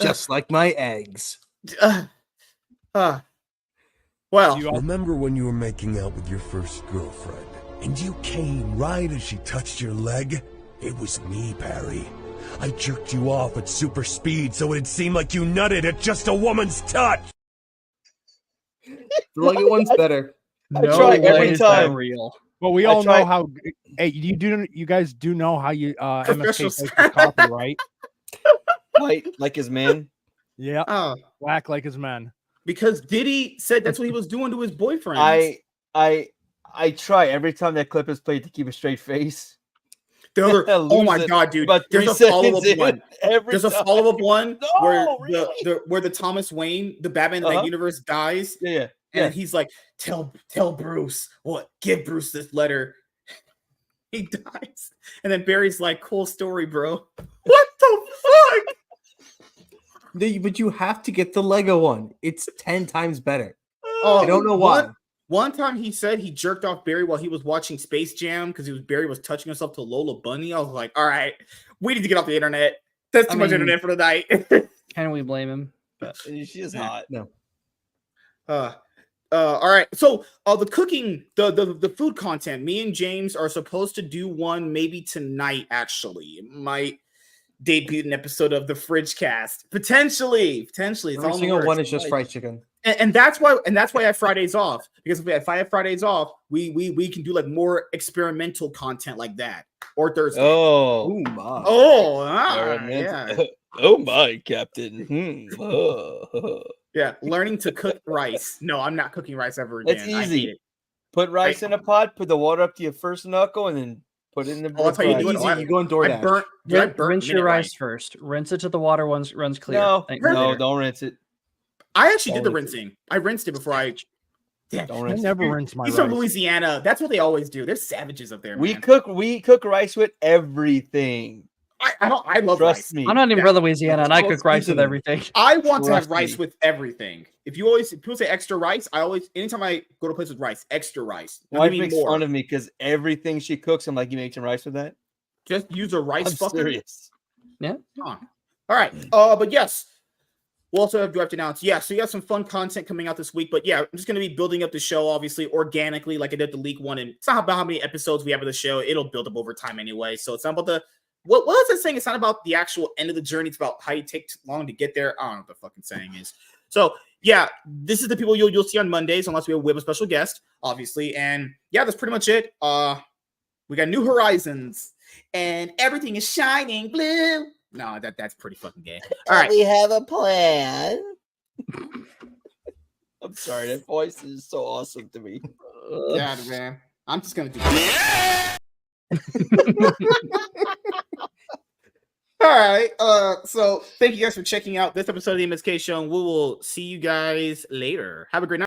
Just like my eggs.
Well,
remember when you were making out with your first girlfriend and you came right as she touched your leg? It was me, Barry. I jerked you off at super speed so it'd seem like you nutted at just a woman's touch.
The Leggett one's better.
I try every time.
Real.
Well, we all know how. Hey, you guys do know how you MSK takes his coffee, right?
White like his man.
Yeah. Black like his man.
Because Diddy said that's what he was doing to his boyfriend.
I try every time that clip is played to keep a straight face.
The other, oh my god, dude! There's a follow-up one. There's a follow-up one where where the Thomas Wayne, the Batman that universe dies.
Yeah.
And he's like, tell Bruce give Bruce this letter. He dies, and then Barry's like, cool story, bro. What the fuck?
But you have to get the Lego one. It's 10 times better.
Oh,
I don't know why.
One time he said he jerked off Barry while he was watching Space Jam because Barry was touching himself to Lola Bunny. I was like, all right, we need to get off the internet. That's too much internet for the night.
Can we blame him?
But she is hot.
No.
All right. So the cooking, the food content, me and James are supposed to do one maybe tonight, actually. It might debut an episode of the Fridge Cast. Potentially. It's
Every single one is just fried chicken.
And that's why I have Fridays off, because if I have Fridays off, we can do like more experimental content like that, or Thursday.
Oh
my! Yeah.
Oh my, Captain.
Yeah, learning to cook rice. No, I'm not cooking rice ever again.
It's easy. Put rice in a pot, put the water up to your first knuckle, and then put it in the.
That's how you do it.
Easy. You go on DoorDash.
Rinse your rice first. Rinse it till the water runs clear.
No, don't rinse it.
I actually did the rinsing. I rinsed it before I.
Yeah, I never rinse my rice.
He's from Louisiana. That's what they always do. They're savages up there.
We
man.
cook rice with everything.
I love
Trust
rice.
me.
I'm not even from Louisiana, and I cook rice with everything.
I want to have rice with everything. If people say extra rice, anytime I go to a place with rice, extra rice.
My wife makes fun of me because everything she cooks, I'm like, you make some rice with that?
Just use a rice
I'm
fucker.
serious.
Yeah.
Huh. All right. But yes. We'll also have draft announced. Yeah, so you got some fun content coming out this week. But yeah, I'm just going to be building up the show, obviously, organically, like I did the leak one. And it's not about how many episodes we have of the show. It'll build up over time anyway. So it's not about the... What is it saying? It's not about the actual end of the journey. It's about how you take long to get there. I don't know what the fucking saying is. So yeah, this is the people you'll see on Mondays, unless we have a special guest, obviously. And yeah, that's pretty much it. We got New Horizons, and everything is shining blue. No, that's pretty fucking gay. All right.
We have a plan.
I'm sorry, that voice is so awesome to me.
Yeah, man. I'm just gonna do that. All right. So thank you guys for checking out this episode of the MSK Show, and we will see you guys later. Have a great night.